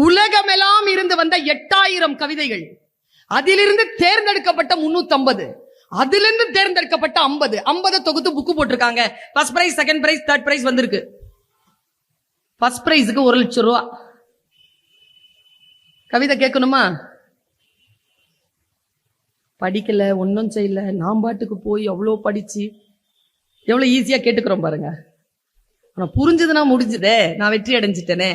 உலகமெல்லாம் இருந்து வந்த 8000 கவிதைகள், அதிலிருந்து தேர்ந்தெடுக்கப்பட்ட 350, அதிலிருந்து தேர்ந்தெடுக்கப்பட்ட 50 தொகுத்து புக்கு போட்டிருக்காங்க. First prize, second prize, third prize வந்திருக்கு. ஃபர்ஸ்ட் பிரைஸுக்கு 1 லட்சம் ரூபா. கவிதை கேட்கணுமா? படிக்கல, ஒன்னும் செய்யல, நான் பாட்டுக்கு போய் அவ்வளோ படிச்சு எவ்வளவு ஈஸியா கேட்டுக்கிறோம் பாருங்க. ஆனா புரிஞ்சதுன்னா முடிஞ்சதே, நான் வெற்றி அடைஞ்சிட்டேனே.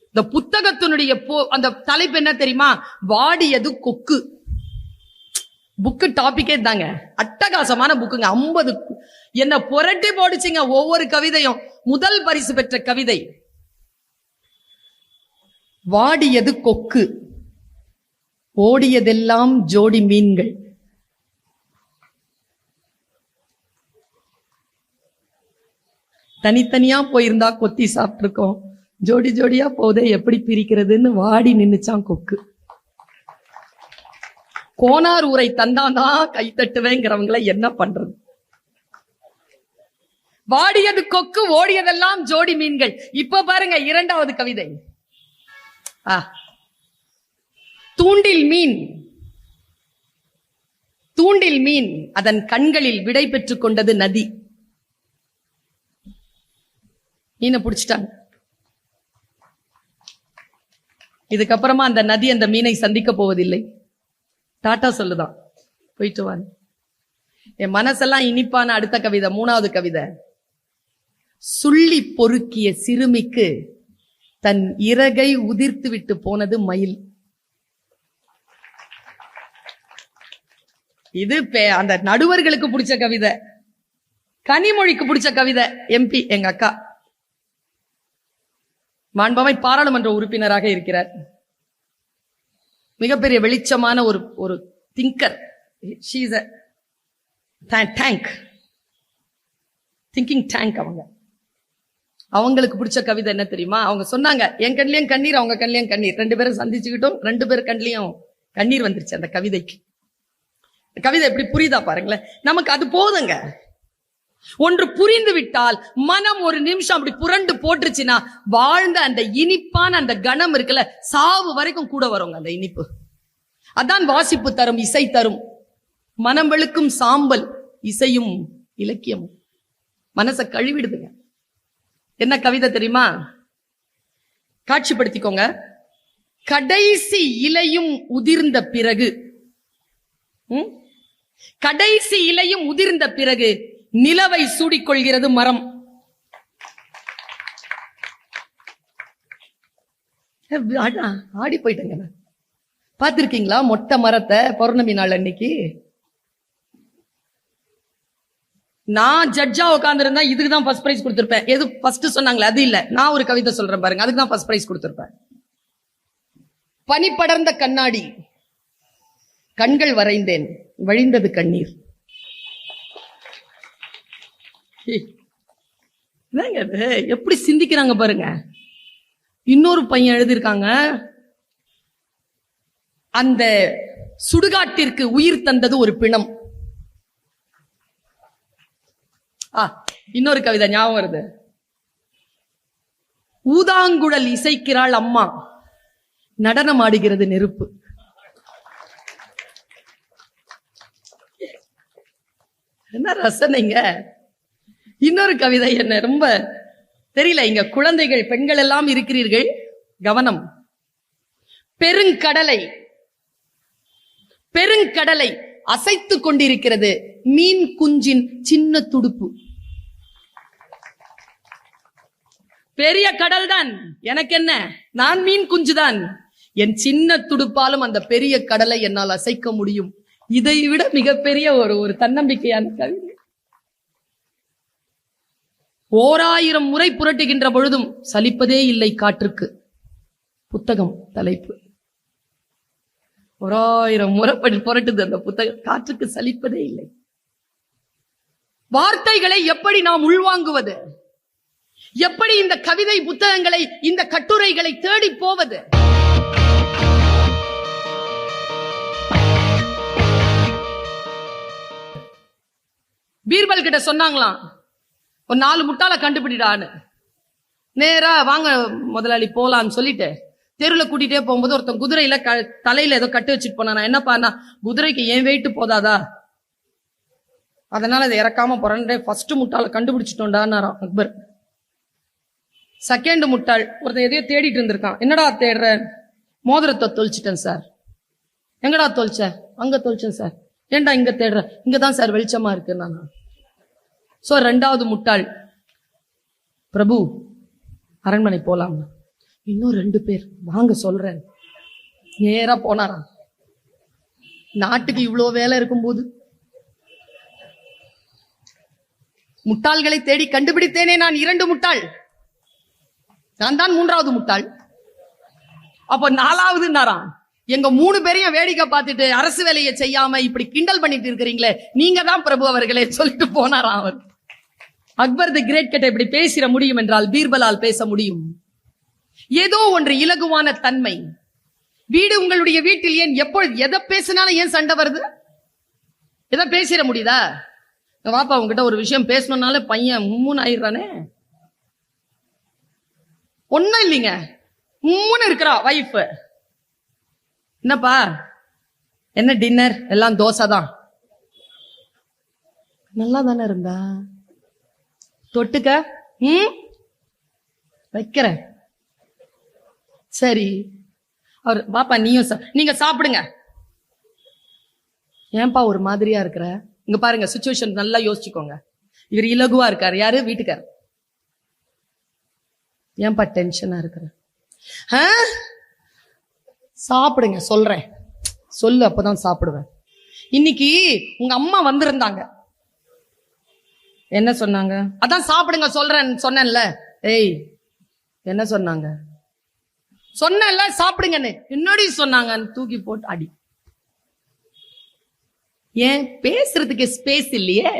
இந்த புத்தகத்தினுடைய அந்த தலைப்பு என்ன தெரியுமா? வாடியது கொக்கு. புக்கு டாபிக்கே தாங்க. அட்டகாசமான புக்குங்க. 50 என்ன புரட்டி போடுச்சுங்க. ஒவ்வொரு கவிதையும் முதல் பரிசு பெற்ற கவிதை வாடியது கொக்கு, ஓடியதெல்லாம் ஜோடி மீன்கள். தனித்தனியா போயிருந்தா கொத்தி சாப்பிட்டு இருக்கோம், ஜோடி ஜோடியா போதே எப்படி பிரிக்கிறதுன்னு வாடி நின்னுச்சான் கொக்கு. கோனார் ஊரை தந்தாதான் கைத்தட்டுவேங்கிறவங்களை என்ன பண்றது? வாடியது கொக்கு, ஓடியதெல்லாம் ஜோடி மீன்கள். இப்ப பாருங்க இரண்டாவது கவிதை. தூண்டில் மீன், தூண்டில் மீன் அதன் கண்களில் விடை பெற்றுக் கொண்டது நதி. மீனை பிடிச்சிட்டாங்க. இதுக்கப்புறமா அந்த நதி அந்த மீனை சந்திக்க போவதில்லை. டாட்டா சொல்லுதான், போயிட்டு வாங்க. என் மனசெல்லாம் இனிப்பான அடுத்த கவிதை, மூணாவது கவிதை. சுள்ளி பொறுக்கிய சிறுமிக்கு தன் இறகை உதிர்த்து விட்டு போனது மயில். இது அந்த நடுவர்களுக்கு பிடிச்ச கவிதை, கனிமொழிக்கு பிடிச்ச கவிதை. எம்பி எங்க அக்கா மாண்பமை பாராளுமன்ற உறுப்பினராக இருக்கிறார். மிகப்பெரிய வெளிச்சமான ஒரு thinker. She is a tank, thinking tank. அவங்களுக்கு பிடிச்ச கவிதை என்ன தெரியுமா? அவங்க சொன்னாங்க, என் கண்ணிலையும் கண்ணீர், அவங்க கண்ணிலையும் கண்ணீர், 2 பேரும் சந்திச்சுக்கிட்டோம், 2 பேர் கண்ணிலையும் கண்ணீர் வந்துருச்சு அந்த கவிதைக்கு. கவிதை எப்படி புரியுதா பாருங்களேன். நமக்கு அது போதுங்க. ஒன்று புரிந்து விட்டால் மனம் ஒரு நிமிஷம் அப்படி புரண்டு போட்டுருச்சுன்னா வாழ்ந்த அந்த இனிப்பான அந்த கணம் இருக்குல்ல, சாவு வரைக்கும் கூட வருங்க அந்த இனிப்பு. அதான் வாசிப்பு தரும், இசை தரும். மனம் வெளுக்கும் சாம்பல் இசையும் இலக்கியமும் மனசை கழுவிடுதுங்க. என்ன கவிதை தெரியுமா? காட்சிப்படுத்திக்கோங்க. கடைசி இலையும் உதிர்ந்த பிறகு, கடைசி இலையும் உதிர்ந்த பிறகு நிலவை சூடிக்கொள்கிறது மரம். ஆடி போயிட்டேங்க. பார்த்திருக்கீங்களா மொட்டை மரத்தை பௌர்ணமி நாள் அன்னைக்கு? நான் ஜட்ஜா உட்கார்ந்து இருந்தா இதுக்குதான் ஃபர்ஸ்ட் பிரைஸ் கொடுத்திருப்பேன். எது ஃபர்ஸ்ட் சொன்னாங்களே அது இல்ல, நான் ஒரு கவிதை சொல்றேன் பாருங்க, அதுக்கு தான் ஃபர்ஸ்ட் பிரைஸ் கொடுத்திருப்பேன். பனி படர்ந்த கண்ணாடி, கண்கள் வரைந்தேன், வழிந்தது கண்ணீர். எப்படி சிந்திக்கிறாங்க பாருங்க. இன்னொரு பையன் எழுதியிருக்காங்க, அந்த சுடுகாட்டிற்கு உயிர் தந்தது ஒரு பிணம். இன்னொரு கவிதை ஞாபகம் வருது. ஊதாங்குழல் இசைக்கிறாள் அம்மா, நடனம் ஆடுகிறது நெருப்பு. என்ன ரசனைங்க. இன்னொரு கவிதை என்ன ரொம்ப தெரியல. இங்க குழந்தைகள், பெண்கள் எல்லாம் இருக்கிறீர்கள், கவனம். பெருங்கடலை, பெருங்கடலை அசைத்துக் கொண்டிருக்கிறது மீன் குஞ்சின் சின்ன துடுப்பு. பெரிய கடல் தான், எனக்கு என்ன, நான் மீன் குஞ்சுதான். என் சின்ன துடுப்பாலும் அந்த பெரிய கடலை என்னால் அசைக்க முடியும். இதை விட மிகப்பெரிய ஒரு தன்னம்பிக்கையான கவிதை. 1000 முறை புரட்டுகின்ற பொழுதும் சலிப்பதே இல்லை காற்றுக்கு. புத்தகம் தலைப்பு. 1000 முறை புரட்டுது அந்த புத்தகம், காற்றுக்கு சலிப்பதே இல்லை. வார்த்தைகளை எப்படி நாம் உள்வாங்குவது? எப்படி இந்த கவிதை புத்தகங்களை, இந்த கட்டுரைகளை தேடி போவது? பீர்பல் கிட்ட சொன்னாங்களாம், ஒரு 4 முட்டாளை கண்டுபிடிடான்னு. நேரா வாங்க முதலாளி போலான்னு சொல்லிட்டு தெருல கூட்டிட்டே போகும்போது ஒருத்தன் குதிரையில தலையில ஏதோ கட்டு வச்சுட்டு போனா, என்னப்பா குதிரைக்கு ஏன் வெயிட்டு போதாதா, அதனால அதை இறக்காம போறேன். ஃபர்ஸ்ட் முட்டாளை கண்டுபிடிச்சிட்டோம்டான்னாராம் அக்பர். செகண்ட் முட்டாள் ஒருத்தன் எதையோ தேடிட்டு இருந்திருக்கான். என்னடா தேடுற? மோதிரத்தை தொலைச்சிட்டேன் சார். எங்கடா தொலைச்ச? அங்க தொலைச்சேன் சார். ஏன்டா இங்க தேடுற? இங்கதான் சார் வெளிச்சமா இருக்கு. நான் சோ ரெண்டாவது முட்டாள், பிரபு அரண்மனை போலாம். இன்னும் 2 பேர் வாங்க சொல்றேன். நேரா போனாராம். நாட்டுக்கு இவ்வளவு வேலை இருக்கும்போது முட்டாள்களை தேடி கண்டுபிடித்தேனே நான் 2 முட்டாள். நான் தான் 3வது முட்டாள். அப்ப 4வது நாராம், எங்க 3 பேரையும் வேடிக்கை பார்த்துட்டு அரசு வேலையை செய்யாம இப்படி கிண்டல் பண்ணிட்டு இருக்கிறீங்களே, நீங்க தான் பிரபு அவர்களே சொல்லிட்டு போனாராம் அவர். அக்பர் தி கிரேட் கிட்ட இப்படி பேசிட முடியும் என்றால் பீர்பலால் பேச முடியும். ஏதோ ஒன்று இலகுவான தன்மை. வீடு உங்களுடைய வீட்டில் ஏன் எப்பொழுது எதை பேசினாலும் ஏன் சண்டை வருது? எதை பேசிட முடியுதா? வாப்பா உங்ககிட்ட ஒரு விஷயம் பேசணும்னாலே பையன் மும்முன்னு ஆயிடுறானே. ஒன்னும் இல்லைங்க, மும்முன்னு இருக்கிறா வைஃப். என்னப்பா என்ன டின்னர்? எல்லாம் தோசை தான். நல்லா தானே இருந்தா, தொட்டுக்க வைக்கிற. சரி அவர் பாப்பா நீயும் நீங்க சாப்பிடுங்க. ஏன்பா ஒரு மாதிரியா இருக்கிற? இங்க பாருங்க, சிச்சுவேஷன் நல்லா யோசிச்சுக்கோங்க. இவர் இலகுவா இருக்காரு. யாரு? வீட்டுக்கார். ஏன்பா டென்ஷனா இருக்கிற? சாப்பிடுங்க சொல்றேன். சொல்லு, அப்பதான் சாப்பிடுவேன். இன்னைக்கு உங்க அம்மா வந்திருந்தாங்க. என்ன சொன்னாங்க? அதான் சாப்பிடுங்க சொல்றேன் சொன்னேன்ல. ஏய் என்ன சொன்னாங்க? சொன்னேன்ல சாப்பிடுங்கன்னு. என்னடி சொன்னாங்கன்னு தூக்கி போட்டு அடி. ஏன் பேசுறதுக்கு ஸ்பேஸ் இல்லையே?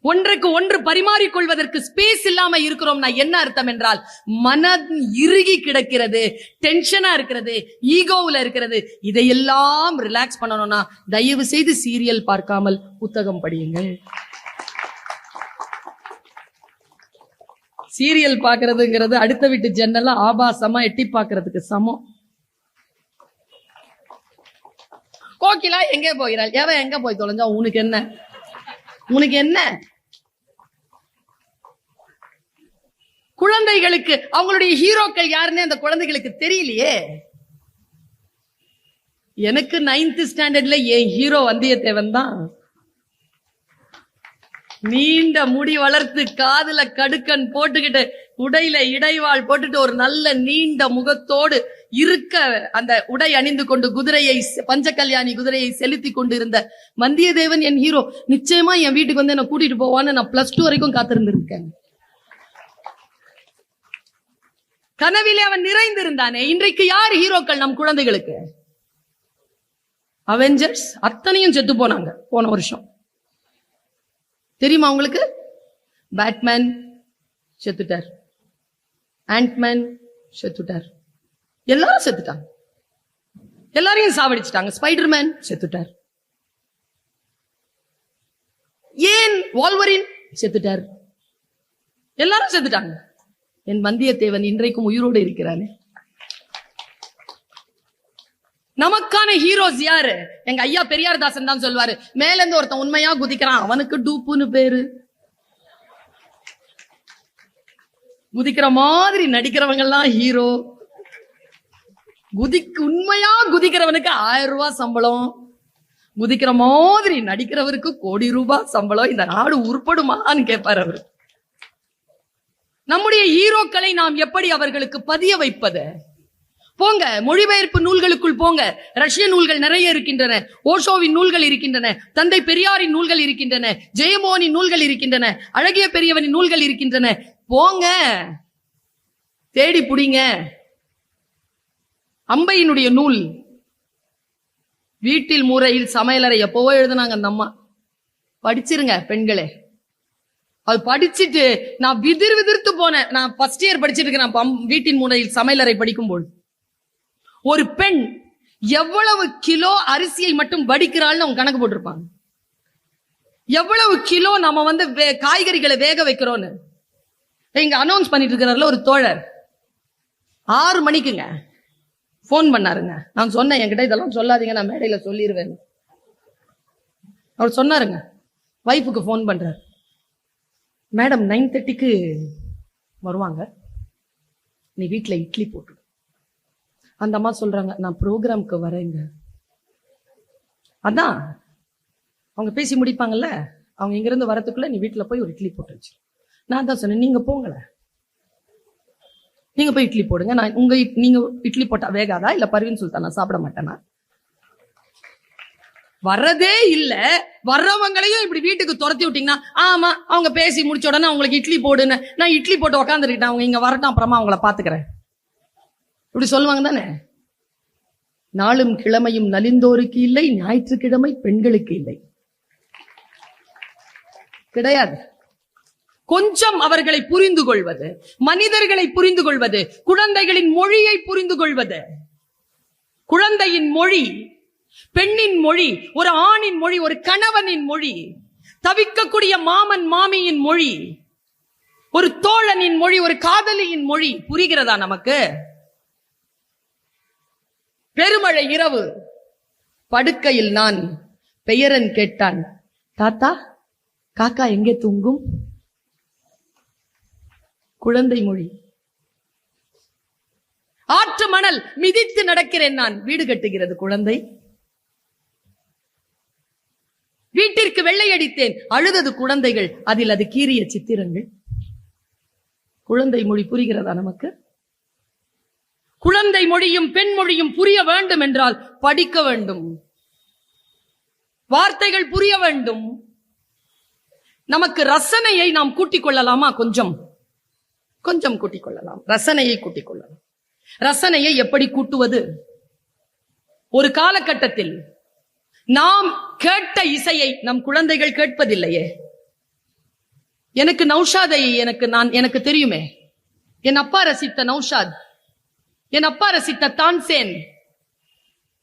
ஒன்றுக்கு ஒன்று பரிமாறிக்கொள்வதற்கு ஸ்பேஸ் இல்லாம இருக்கிறோம்னா என்ன அர்த்தம் என்றால், மனம் இறுகி கிடக்கிறது, டென்ஷனா இருக்கிறது, ஈகோவுல இருக்கிறது. இதையெல்லாம் ரிலாக்ஸ் பண்ணணும்னா தயவு செய்து சீரியல் பார்க்காமல் புத்தகம் படியுங்கள். சீரியல் பாக்குறதுங்கிறது அடுத்த வீட்டு ஜன்னல ஆபாசமா எட்டி பாக்குறதுக்கு சமம். கோகிலா எங்கே போகிறாள்? எவன் எங்க போய் தொலைஞ்சா உனக்கு என்ன? உனக்கு என்ன? குழந்தைகளுக்கு அவங்களுடைய ஹீரோக்கள் யாருன்னு அந்த குழந்தைகளுக்கு தெரியலையே. எனக்கு 9th ஸ்டாண்டர்ட்ல என் ஹீரோ வந்தியத்தேவன் தான். நீண்ட முடி வளர்த்து, காதுல கடுக்கன் போட்டுக்கிட்டு, உடையில இடைவாள் போட்டுட்டு, ஒரு நல்ல நீண்ட முகத்தோடு இருக்க அந்த உடை அணிந்து கொண்டு குதிரையை, பஞ்சகல்யாணி குதிரையை செலுத்தி கொண்டு இருந்த வந்தியத்தேவன் என் ஹீரோ. நிச்சயமா என் வீட்டுக்கு வந்து என்ன கூட்டிட்டு போவான்னு நான் +2 வரைக்கும் காத்திருந்திருக்கேன். கனவிலே அவன் நிறைந்திருந்தானே. இன்றைக்கு யார் ஹீரோக்கள் நம் குழந்தைகளுக்கு? அவெஞ்சர்ஸ் அத்தனையும் செத்து போனாங்க போன வருஷம். தெரியுமா உங்களுக்கு? பேட்மேன் செத்துட்டார், ஆண்ட்மேன் செத்துட்டார், எல்லாரும் செத்துட்டாங்க. எல்லாரையும் சாவடிச்சிட்டாங்க. ஸ்பைடர்மேன் செத்துட்டார். ஏன்? வால்வரின் செத்துட்டார். எல்லாரும் செத்துட்டாங்க. என் வந்தியத்தேவன் இன்றைக்கும் உயிரோடு இருக்கிறானே. நமக்கான ஹீரோஸ் யாரு? எங்க ஐயா பெரியார்தாசன் தான் சொல்வாரு, மேல இருந்து ஒருத்தன் உண்மையா குதிக்கிறான், அவனுக்கு டூப்புன்னு பேரு. குதிக்கிற மாதிரி நடிக்கிறவங்க எல்லாம் ஹீரோ. உண்மையா குதிக்கிறவனுக்கு 1000 ரூபாய் சம்பளம், குதிக்கிற மாதிரி நடிக்கிறவருக்கு ₹1 கோடி சம்பளம். இந்த நாடு உருப்படுமான்னு கேட்பார் அவரு. நம்முடைய ஹீரோக்களை நாம் எப்படி அவர்களுக்கு பதிய வைப்பது? போங்க, மொழிபெயர்ப்பு நூல்களுக்குள் போங்க. ரஷ்ய நூல்கள் நிறைய இருக்கின்றன, ஓஷோவின் நூல்கள் இருக்கின்றன, தந்தை பெரியாரின் நூல்கள் இருக்கின்றன, ஜெயமோகனின் நூல்கள் இருக்கின்றன, அழகிய பெரியவனின் நூல்கள் இருக்கின்றன. போங்க, தேடி புடிங்க. அம்பையினுடைய நூல், வீட்டில் மூரையில் சமையலறை எப்பவோ எழுதுனாங்க அந்த அம்மா. படிச்சிருங்க பெண்களே. அது படிச்சுட்டு நான் விதிர்த்து போனேன். நான் ஃபர்ஸ்ட் இயர் படிச்சிட்டு இருக்கேன். வீட்டின் மூலையில் சமையலறை படிக்கும்போது ஒரு பெண் எவ்வளவு கிலோ அரிசியை மட்டும் வடிக்கிறாள்னு அவங்க கணக்கு போட்டிருப்பாங்க. எவ்வளவு கிலோ நம்ம காய்கறிகளை வேக வைக்கிறோன்னு இங்க அனௌன்ஸ் பண்ணிட்டு இருக்கிறார்ல ஒரு தோழர். 6 மணிக்குங்க போன் பண்ணாருங்க. நான் சொன்னேன், என்கிட்ட இதெல்லாம் சொல்லாதீங்க, நான் மேடையில சொல்லிடுவேன். அவர் சொன்னாருங்க, வைஃபுக்கு போன் பண்றாரு, மேடம் 9:30க்கு வருவாங்க, நீ வீட்டுல இட்லி போட்டு. அந்த அம்மா சொல்றாங்க, நான் ப்ரோக்ராம்க்கு வரேங்க. அதான் அவங்க பேசி முடிப்பாங்கல்ல, அவங்க இங்க இருந்து வரதுக்குள்ள நீ வீட்டுல போய் ஒரு இட்லி போட்டு வச்சு. நான் தான் சொன்னேன், நீங்க போங்கள, நீங்க போய் இட்லி போடுங்க. நான் நீங்க இட்லி போட்டா வேகாதா, இல்ல பர்வீன் சுல்தான் நான் சாப்பிட மாட்டேனா? வரதே இல்ல, வர்றவங்களையும் இப்படி வீட்டுக்கு துரத்தி விட்டீங்கன்னா, ஆமா அவங்க பேசி முடிச்ச உடனே அவங்களுக்கு இட்லி போடுன்னு நான் இட்லி போட்டு உக்காந்துருக்கிட்டேன், அவங்க இங்க வரட்டும், அப்புறமா அவங்கள பாத்துக்கிறேன், இப்படி சொல்லுவாங்க தானே. நாளும் கிழமையும் நலிந்தோருக்கு இல்லை, ஞாயிற்றுக்கிழமை பெண்களுக்கு இல்லை, கிடையாது. கொஞ்சம் அவர்களை புரிந்து கொள்வது, மனிதர்களை புரிந்து கொள்வது, குழந்தைகளின் மொழியை புரிந்து கொள்வது. குழந்தையின் மொழி, பெண்ணின் மொழி, ஒரு ஆணின் மொழி, ஒரு கணவனின் மொழி, தவிக்கக்கூடிய மாமன் மாமியின் மொழி, ஒரு தோழனின் மொழி, ஒரு காதலியின் மொழி புரிகிறதா நமக்கு? பெருமழை இரவு, படுக்கையில் நான், பெயரன் கேட்டான், தாத்தா காக்கா எங்கே தூங்கும்? குழந்தை மொழி. ஆற்று மணல் மிதித்து நடக்கிறேன் நான், வீடு கட்டுகிறது குழந்தை. வீட்டிற்கு வெள்ளை அடித்தேன், அழுதது குழந்தைகள், அதில் அது கீறிய சித்திரங்கள். குழந்தை மொழி புரிகிறதா நமக்கு? குழந்தை மொழியும் பெண் மொழியும் புரிய வேண்டும் என்றால் படிக்க வேண்டும், வார்த்தைகள் புரிய வேண்டும். நமக்கு ரசனையை நாம் கூட்டிக் கொள்ளலாமா? கொஞ்சம் கொஞ்சம் கூட்டிக் கொள்ளலாம், ரசனையை கூட்டிக் கொள்ளலாம். ரசனையை எப்படி கூட்டுவது? ஒரு காலகட்டத்தில் நாம் கேட்ட இசையை நம் குழந்தைகள் கேட்பதில்லையே. எனக்கு நௌஷாதை எனக்கு தெரியுமே, என் அப்பா ரசித்த நௌஷாத், என் அப்பா ரசித்த தான்சேன்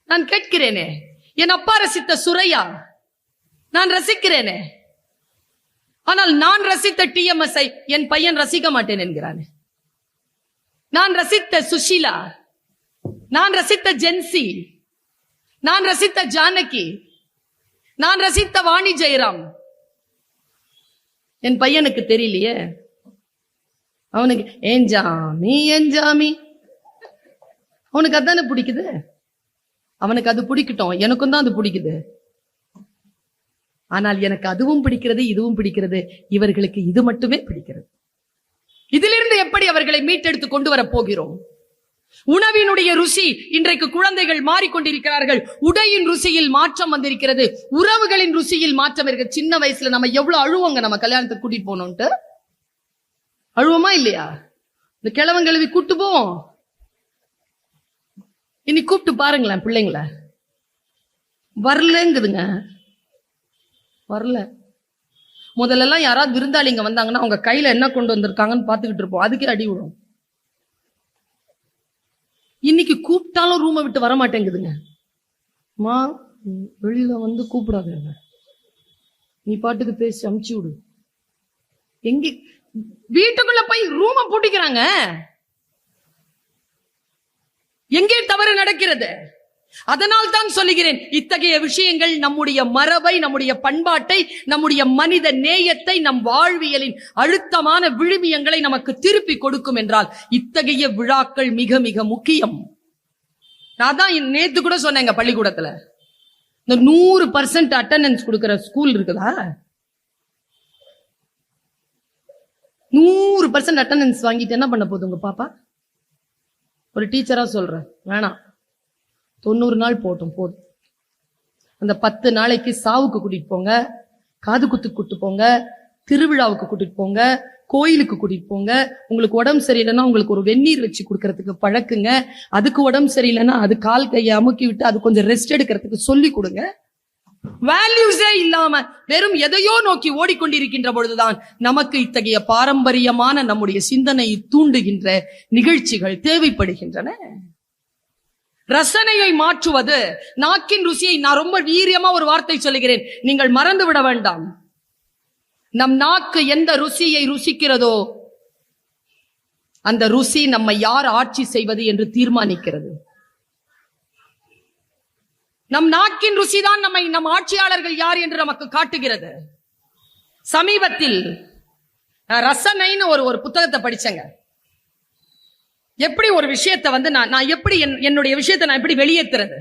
நான் கேட்கிறேனே. என் அப்பா ரசித்த சுரையா நான் ரசிக்கிறேனே. ஆனால் நான் ரசித்த டிஎம்எஸ்ஐ என் பையன் ரசிக்க மாட்டேன் என்கிறானே. நான் ரசித்த சுஷீலா, நான் ரசித்த ஜென்சி, நான் ரசித்த ஜானகி, நான் ரசித்த வாணி ஜெயராம் என் பையனுக்கு தெரியலையே. அவனுக்கு ஏன் ஜாமி, அவனுக்கு அதானே பிடிக்குது. அவனுக்கு அது பிடிக்கட்டும், எனக்கும் தான் அது பிடிக்குது. ஆனால் எனக்கு அதுவும் பிடிக்கிறது, இதுவும் பிடிக்கிறது, இவர்களுக்கு இது மட்டுமே பிடிக்கிறது. இதிலிருந்து எப்படி அவர்களை மீட்டெடுத்து கொண்டு வர போகிறோம்? உணவினுடைய ருசி இன்றைக்கு குழந்தைகள் மாறிக்கொண்டிருக்கிறார்கள். உடையின் ருசியில் மாற்றம் வந்திருக்கிறது, உறவுகளின் ருசியில் மாற்றம் இருக்கு. சின்ன வயசுல நம்ம எவ்வளவு அழுவோங்க, நம்ம கல்யாணத்துக்கு கூட்டிட்டு போனோம்ட்டு அழுவோமா இல்லையா? இந்த கிழவங்கிழவி கூட்டு போவோம். இன்னைக்கு கூப்பிட்டு பாருங்களேன் பிள்ளைங்கள, வரலங்குதுங்க, வரல. முதல்ல எல்லாம் யாராவது விருந்தாளிங்க வந்தாங்கன்னா அவங்க கையில என்ன கொண்டு வந்திருக்காங்கன்னு பாத்துக்கிட்டு இருப்போம், அதுக்கே அடி விடும். இன்னைக்கு கூப்பிட்டாலும் ரூமை விட்டு வர மாட்டேங்குதுங்க. மா வெளியில வந்து கூப்பிடாதுங்க, நீ பாட்டுக்கு பேசி அமுச்சு விடு. எங்க வீட்டுக்குள்ள போய் ரூமை பூட்டிக்கிறாங்க. எங்கே தவறு நடக்கிறது? அதனால் தான் சொல்லுகிறேன், இத்தகைய விஷயங்கள் நம்முடைய மரபை, நம்முடைய பண்பாட்டை, நம்முடைய மனித நேயத்தை, நம் வாழ்வியலின் அழுத்தமான விழுமியங்களை நமக்கு திருப்பி கொடுக்கும் என்றால் இத்தகைய விழாக்கள் மிக மிக முக்கியம். நான் தான் நேத்து கூட சொன்னேங்க, பள்ளிக்கூடத்துல இந்த 100% அட்டெண்டன்ஸ் கொடுக்கிற ஸ்கூல் இருக்குதா? 100% அட்டெண்டன்ஸ் வாங்கிட்டு என்ன பண்ண போகுது உங்க பாப்பா? ஒரு டீச்சரா சொல்றேன், வேணாம், 90 நாள் போட்டும் போதும். அந்த 10 நாளைக்கு சாவுக்கு கூட்டிட்டு போங்க, காது குத்துக்கு கூட்டிட்டு போங்க, திருவிழாவுக்கு கூட்டிட்டு போங்க, கோயிலுக்கு கூட்டிட்டு போங்க. உங்களுக்கு உடம்பு சரியில்லைன்னா உங்களுக்கு ஒரு வெந்நீர் வச்சு கொடுக்கறதுக்கு பழக்குங்க. அதுக்கு உடம்பு சரியில்லைன்னா அது கால் கையை அமுக்கி விட்டு அது கொஞ்சம் ரெஸ்ட் எடுக்கிறதுக்கு சொல்லி கொடுங்க. வேல்யூஸே இல்லாம வெறும் எதையோ நோக்கி ஓடிக்கொண்டிருக்கின்ற பொழுதுதான் நமக்கு இத்தகைய பாரம்பரியமான நம்முடைய சிந்தனையை தூண்டுகின்ற நிகழ்ச்சிகள் தேவைப்படுகின்றன. ரசனையை மாற்றுவது, நாக்கின் ருசியை, நான் ரொம்ப வீரியமா ஒரு வார்த்தை சொல்லுகிறேன், நீங்கள் மறந்து விட வேண்டாம். நம் நாக்கு எந்த ருசியை ருசிக்கிறதோ அந்த ருசி நம்மை யார் ஆட்சி செய்வது என்று தீர்மானிக்கிறது. நம் நாக்கின் ருசிதான் நம்மை நம் ஆட்சியாளர்கள் யார் என்று நமக்கு காட்டுகிறது. சமீபத்தில் ரசனைன்னு ஒரு புத்தகத்தை படிச்சேங்க. எப்படி ஒரு விஷயத்தை நான் எப்படி என்னுடைய விஷயத்தை நான் எப்படி வெளியேற்றுறது.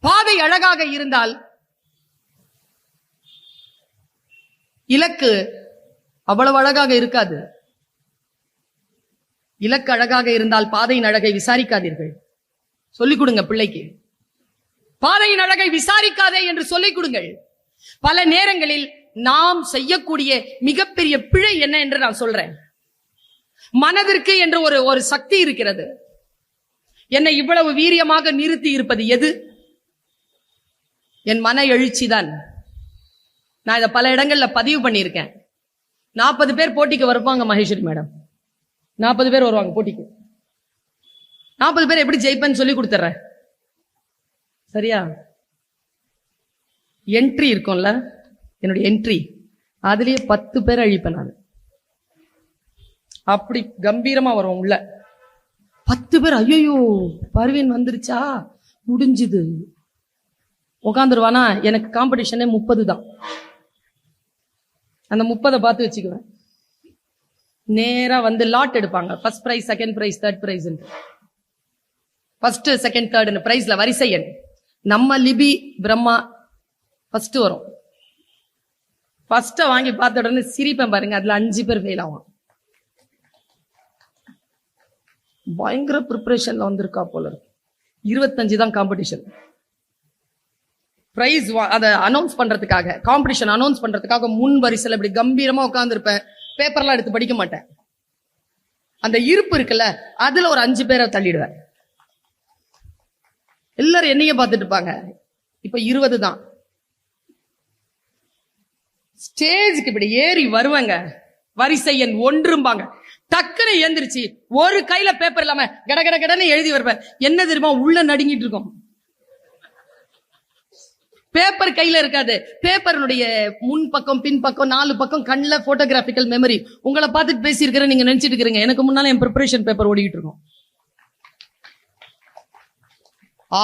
பாதை அழகாக இருந்தால் இலக்கு அவ்வளவு அழகாக இருக்காது. இலக்கு அழகாக இருந்தால் பாதையின் அழகை விசாரிக்காதீர்கள். சொல்லிக் கொடுங்க பிள்ளைக்கு. பாதையின் அழகை விசாரிக்காதே என்று சொல்லிக் கொடுங்கள். பல நேரங்களில் நாம் செய்யக்கூடிய மிகப்பெரிய பிழை என்ன என்று நான் சொல்றேன். மனதிற்கு என்று ஒரு சக்தி இருக்கிறது. என்னை இவ்வளவு வீரியமாக நிறுத்தி இருப்பது எது? என் மன எழுச்சி தான். நான் இதை பல இடங்கள்ல பதிவு பண்ணியிருக்கேன். 40 பேர் போட்டிக்கு வருவாங்க மகேஸ்வரி மேடம். 40 பேர் வருவாங்க போட்டிக்கு. 40 பேர் எப்படி ஜெயிப்பேன்னு சொல்லி கொடுத்துறேன். சரியா? என்ட்ரி இருக்கும்ல, என்னுடைய என்ட்ரி, அதுலயே 10 பேர் அழிப்பேன் நான். அப்படி கம்பீரமா வரும் உள்ள. 10 பேர் ஐயோ பர்வீன் வந்துருச்சா முடிஞ்சுது உட்காந்துருவானா. எனக்கு காம்படிஷனே 30 தான். அந்த 30 பார்த்து வச்சுக்குவேன். நேரா வந்து லாட் எடுப்பாங்க. First prize, second prize, third prize. First second third பிரைஸ்ல வரிசை எண். நம்ம லிபி பிரம்மா ஃபர்ஸ்ட் வரும். ஃபர்ஸ்ட வாங்கி பார்த்த உடனே சிரிப்பேன் பாருங்க. அதுல 5 பேர் ஃபெயில் ஆகும். பயங்கர ப்ரிப்பரேஷன்ல வந்திருக்கா போல இருக்கு. 25 தான் காம்படிஷன். பிரைஸ் அதை அனௌன்ஸ் பண்றதுக்காக, காம்படிஷன் அனௌன்ஸ் பண்றதுக்காக முன் வரிசையில் இப்படி கம்பீரமா உட்கார்ந்து இருப்பேன். பேப்பர்லாம் எடுத்து படிக்க மாட்டேன். அந்த இருப்பு இருக்குல்ல, அதுல ஒரு 5 பேரை தள்ளிடுவேன். எல்லாரும் என்னைய பார்த்துட்டு இருப்பாங்க. இப்ப 20 தான். ஸ்டேஜுக்கு இப்படி ஏறி வருவாங்க. வரிசை எண் 1 டக்குன்னு ஏந்திருச்சு ஒரு கையில பேப்பர் இல்லாம கட கட கடன்னு எழுதி வருவேன். என்ன தெரியுமா, உள்ள நடுங்கிட்டு இருக்கும். பேப்பர் கையில இருக்காது. பேப்பருடைய முன் பக்கம் பின் பக்கம் 4 பக்கம் கண்ணுல போட்டோகிராபிக்கல் மெமரி. உங்களை பார்த்துட்டு பேசி இருக்கிறேன், நீங்க நினைச்சிட்டு இருக்கிறீங்க. எனக்கு முன்னால என் ப்ரிப்பரேஷன் பேப்பர் ஓடிக்கிட்டு இருக்கும்.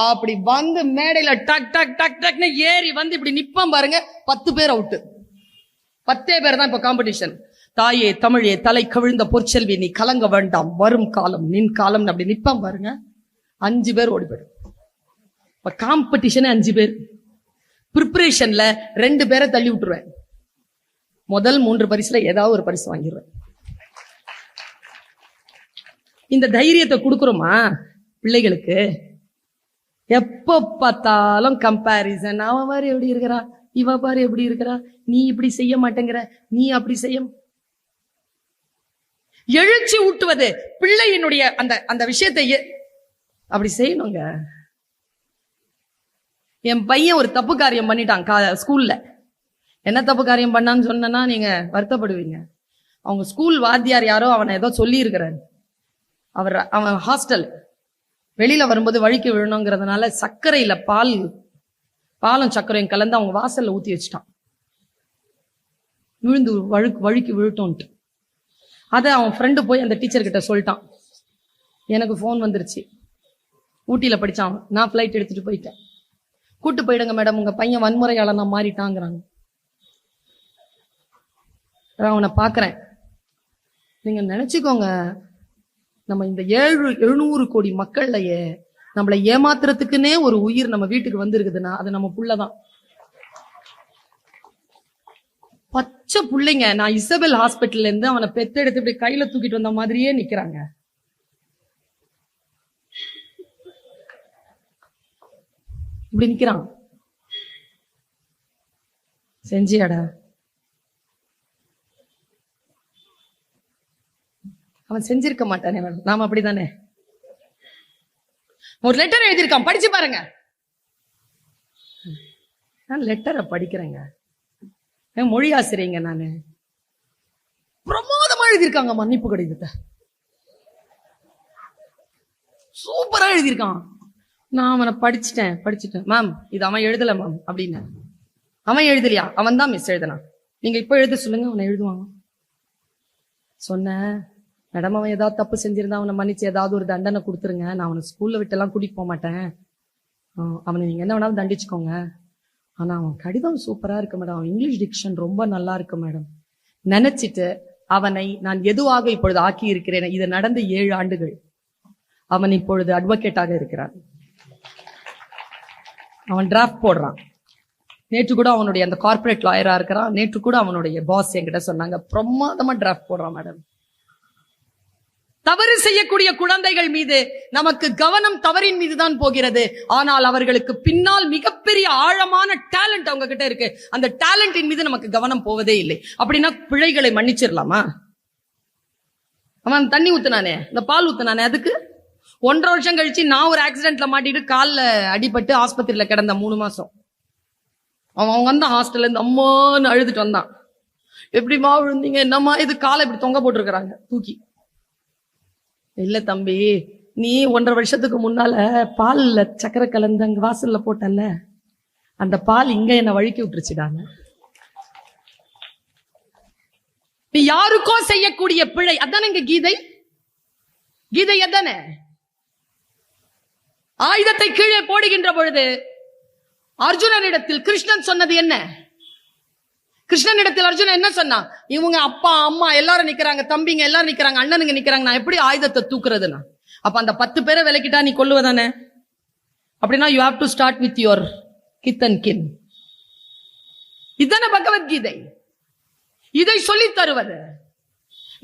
அப்படி வந்து மேடையில டக் டக் டக் டக்னு ஏறி வந்து இப்படி நிப்பம் பாருங்க. 10 பேர் அவுட்டு. 10 பேர் தான் இப்ப காம்படிஷன். தாயே தமிழே தலை கவிழ்ந்த பொற்செல்வி நீ கலங்க வேண்டாம், வரும் காலம் நின் காலம் அப்படி நிப்பம் பாருங்க. 5 பேர் ஓடி போயிடும். இப்ப காம்படிஷன் 5 பேர். ப்ரிப்பரேஷன்ல 2 பேரை தள்ளி விட்டுருவேன். முதல் 3 பரிசுல ஏதாவது ஒரு பரிசு வாங்கிடுவேன். இந்த தைரியத்தை கொடுக்குறோமா பிள்ளைகளுக்கு? எப்ப பார்த்தாலும் கம்பாரிசன். அவன் பாரு எப்படி இருக்கிறா, இவ பாரு எப்படி இருக்கிறா, நீ இப்படி செய்ய மாட்டேங்கிற, நீ அப்படி செய்ய. எழுச்சி ஊட்டுவது பிள்ளையினுடைய அந்த விஷயத்தை அப்படி செய்யணுங்க. என் பையன் ஒரு தப்பு காரியம் பண்ணிட்டான் ஸ்கூல்ல. என்ன தப்பு காரியம் பண்ணான்னு சொன்னா நீங்க வருத்தப்படுவீங்க. அவங்க ஸ்கூல் வாத்தியார் யாரோ அவனை ஏதோ சொல்லி இருக்கிறாரு. அவன் ஹாஸ்டல் வெளியில வரும்போது வழுக்கி விழணுங்கிறதுனால சர்க்கரையில பாலும் சர்க்கரையும் கலந்து அவங்க வாசல்ல ஊத்தி வச்சுட்டான். விழுந்து வழுக்கி விழுட்டோன்ட்டு. அதை அவன் ஃப்ரெண்டு போய் அந்த டீச்சர் கிட்ட சொல்லிட்டான். எனக்கு போன் வந்துருச்சு. ஊட்டியில படிச்சான். நான் ஃபிளைட் எடுத்துட்டு போயிட்டேன். கூட்டு போயிடுங்க மேடம், உங்க பையன் வன்முறையாளனா மாறிட்டாங்கிறாங்க. அவனை பாக்குறேன். நீங்க நினைச்சுக்கோங்க, நம்ம இந்த 700 கோடி மக்கள்லயே நம்மளை ஏமாத்துறதுக்குன்னே ஒரு உயிர் நம்ம வீட்டுக்கு வந்திருக்குதுன்னா அது நம்ம புள்ளதான். பச்சை பிள்ளைங்க. நான் இசபெல் ஹாஸ்பிட்டல்ல இருந்து அவனை பெத்தெடுத்து இப்படி கையில தூக்கிட்டு வந்த மாதிரியே நிக்கிறாங்க. இப்படி நிக்கிறான். செஞ்சியாடா? அவன் செஞ்சிருக்க மாட்டானே. நாம அப்படித்தானே. ஒரு லெட்டர் எழுதியிருக்கான், படிச்சு பாருங்க. நான் லெட்டரை படிக்கிறேங்க. மொழி ஆசிரியங்க. நானு பிரமாதமா எழுதியிருக்காங்க மன்னிப்பு கடிதத்தை. சூப்பரா எழுதியிருக்கான். நான் அவனை படிச்சுட்டேன். மேம் இது அவன் எழுதல மேம் அப்படின்னு. அவன் எழுதலையா? அவன் தான் மிஸ் எழுதனா. நீங்க இப்ப எழுத சொல்லுங்க, அவனை எழுதுவாங்க. சொன்ன மேடம் அவன் ஏதாவது தப்பு செஞ்சிருந்தா அவனை மன்னிச்சு ஏதாவது ஒரு தண்டனை கொடுத்துருங்க, நான் அவனை ஸ்கூல்ல விட்டு எல்லாம் கூட்டிட்டு போக மாட்டேன், அவனை நீங்க என்ன வேணாலும் தண்டிச்சுக்கோங்க, ஆனா அவன் கடிதம் சூப்பரா இருக்கு மேடம், அவன் இங்கிலீஷ் டிக்ஷன் ரொம்ப நல்லா இருக்கு மேடம் நினைச்சிட்டு அவனை நான் எதுவாக இப்பொழுது ஆக்கி இருக்கிறேன். இது நடந்து 7 ஆண்டுகள். அவன் இப்பொழுது அட்வொகேட்டாக இருக்கிறான். அவன் டிராஃப்ட் போடுறான். நேற்று கூட அவனுடைய அந்த கார்பரேட் லாயரா இருக்கிறான். நேற்று கூட அவனுடைய பாஸ் என்கிட்ட சொன்னாங்க, பிரமாதமா டிராஃப்ட் போடுறான் மேடம். தவறு செய்யக்கூடிய குழந்தைகள் மீது நமக்கு கவனம் தவறின் மீது தான் போகிறது. ஆனால் அவர்களுக்கு பின்னால் மிகப்பெரிய ஆழமான டேலண்ட் அவங்க கிட்ட இருக்கு. அந்த டேலண்டின் மீது நமக்கு கவனம் போவதே இல்லை. அப்படின்னா பிழைகளை மன்னிச்சிடலாமா? அவன் தண்ணி ஊத்துனானே, இந்த பால் ஊத்துனானே, அதுக்கு 1.5 வருஷம் கழிச்சு நான் ஒரு ஆக்சிடென்ட்ல மாட்டிட்டு கால்ல அடிபட்டு ஆஸ்பத்திரியில கிடந்த 3 மாசம். அவன் வந்தான் ஹாஸ்டல்ல இருந்து, அம்மான்னு அழுதுட்டு வந்தான். எப்படிமா விழுந்தீங்க? என்னம்மா இது காலை இப்படி தொங்க போட்டிருக்கிறாங்க தூக்கி. இல்ல தம்பி, நீ 1.5 வருஷத்துக்கு முன்னால பால்ல சக்கரை கலந்து அங்க வாசல்ல போட்டல, அந்த பால் இங்க என்ன வழுக்கி விட்டுருச்சுடாங்க. நீ யாருக்கோ செய்யக்கூடிய பிழை அதானே இங்க கீதை. கீதை அதானே? ஆயுதத்தை கீழே போடுகின்ற பொழுது அர்ஜுனனிடத்தில் கிருஷ்ணன் சொன்னது என்ன? கிருஷ்ணனிடத்தில் அர்ஜுனன் என்ன சொன்னான்? இவங்க அப்பா அம்மா எல்லாரும் நிக்கிறாங்க, தம்பிங்க எல்லாரும் நிக்கிறாங்க, அண்ணனுங்க நிக்கிறாங்க, நான் எப்படி ஆயுதத்தை தூக்குறதுன்னா? அப்ப அந்த 10 பேரை விலக்கிட்டா நீ கொல்லுவதானே? அப்படின்னா you have to start with your கித் and கின். இதுதானே பகவத்கீதை. இதை சொல்லி தருவது.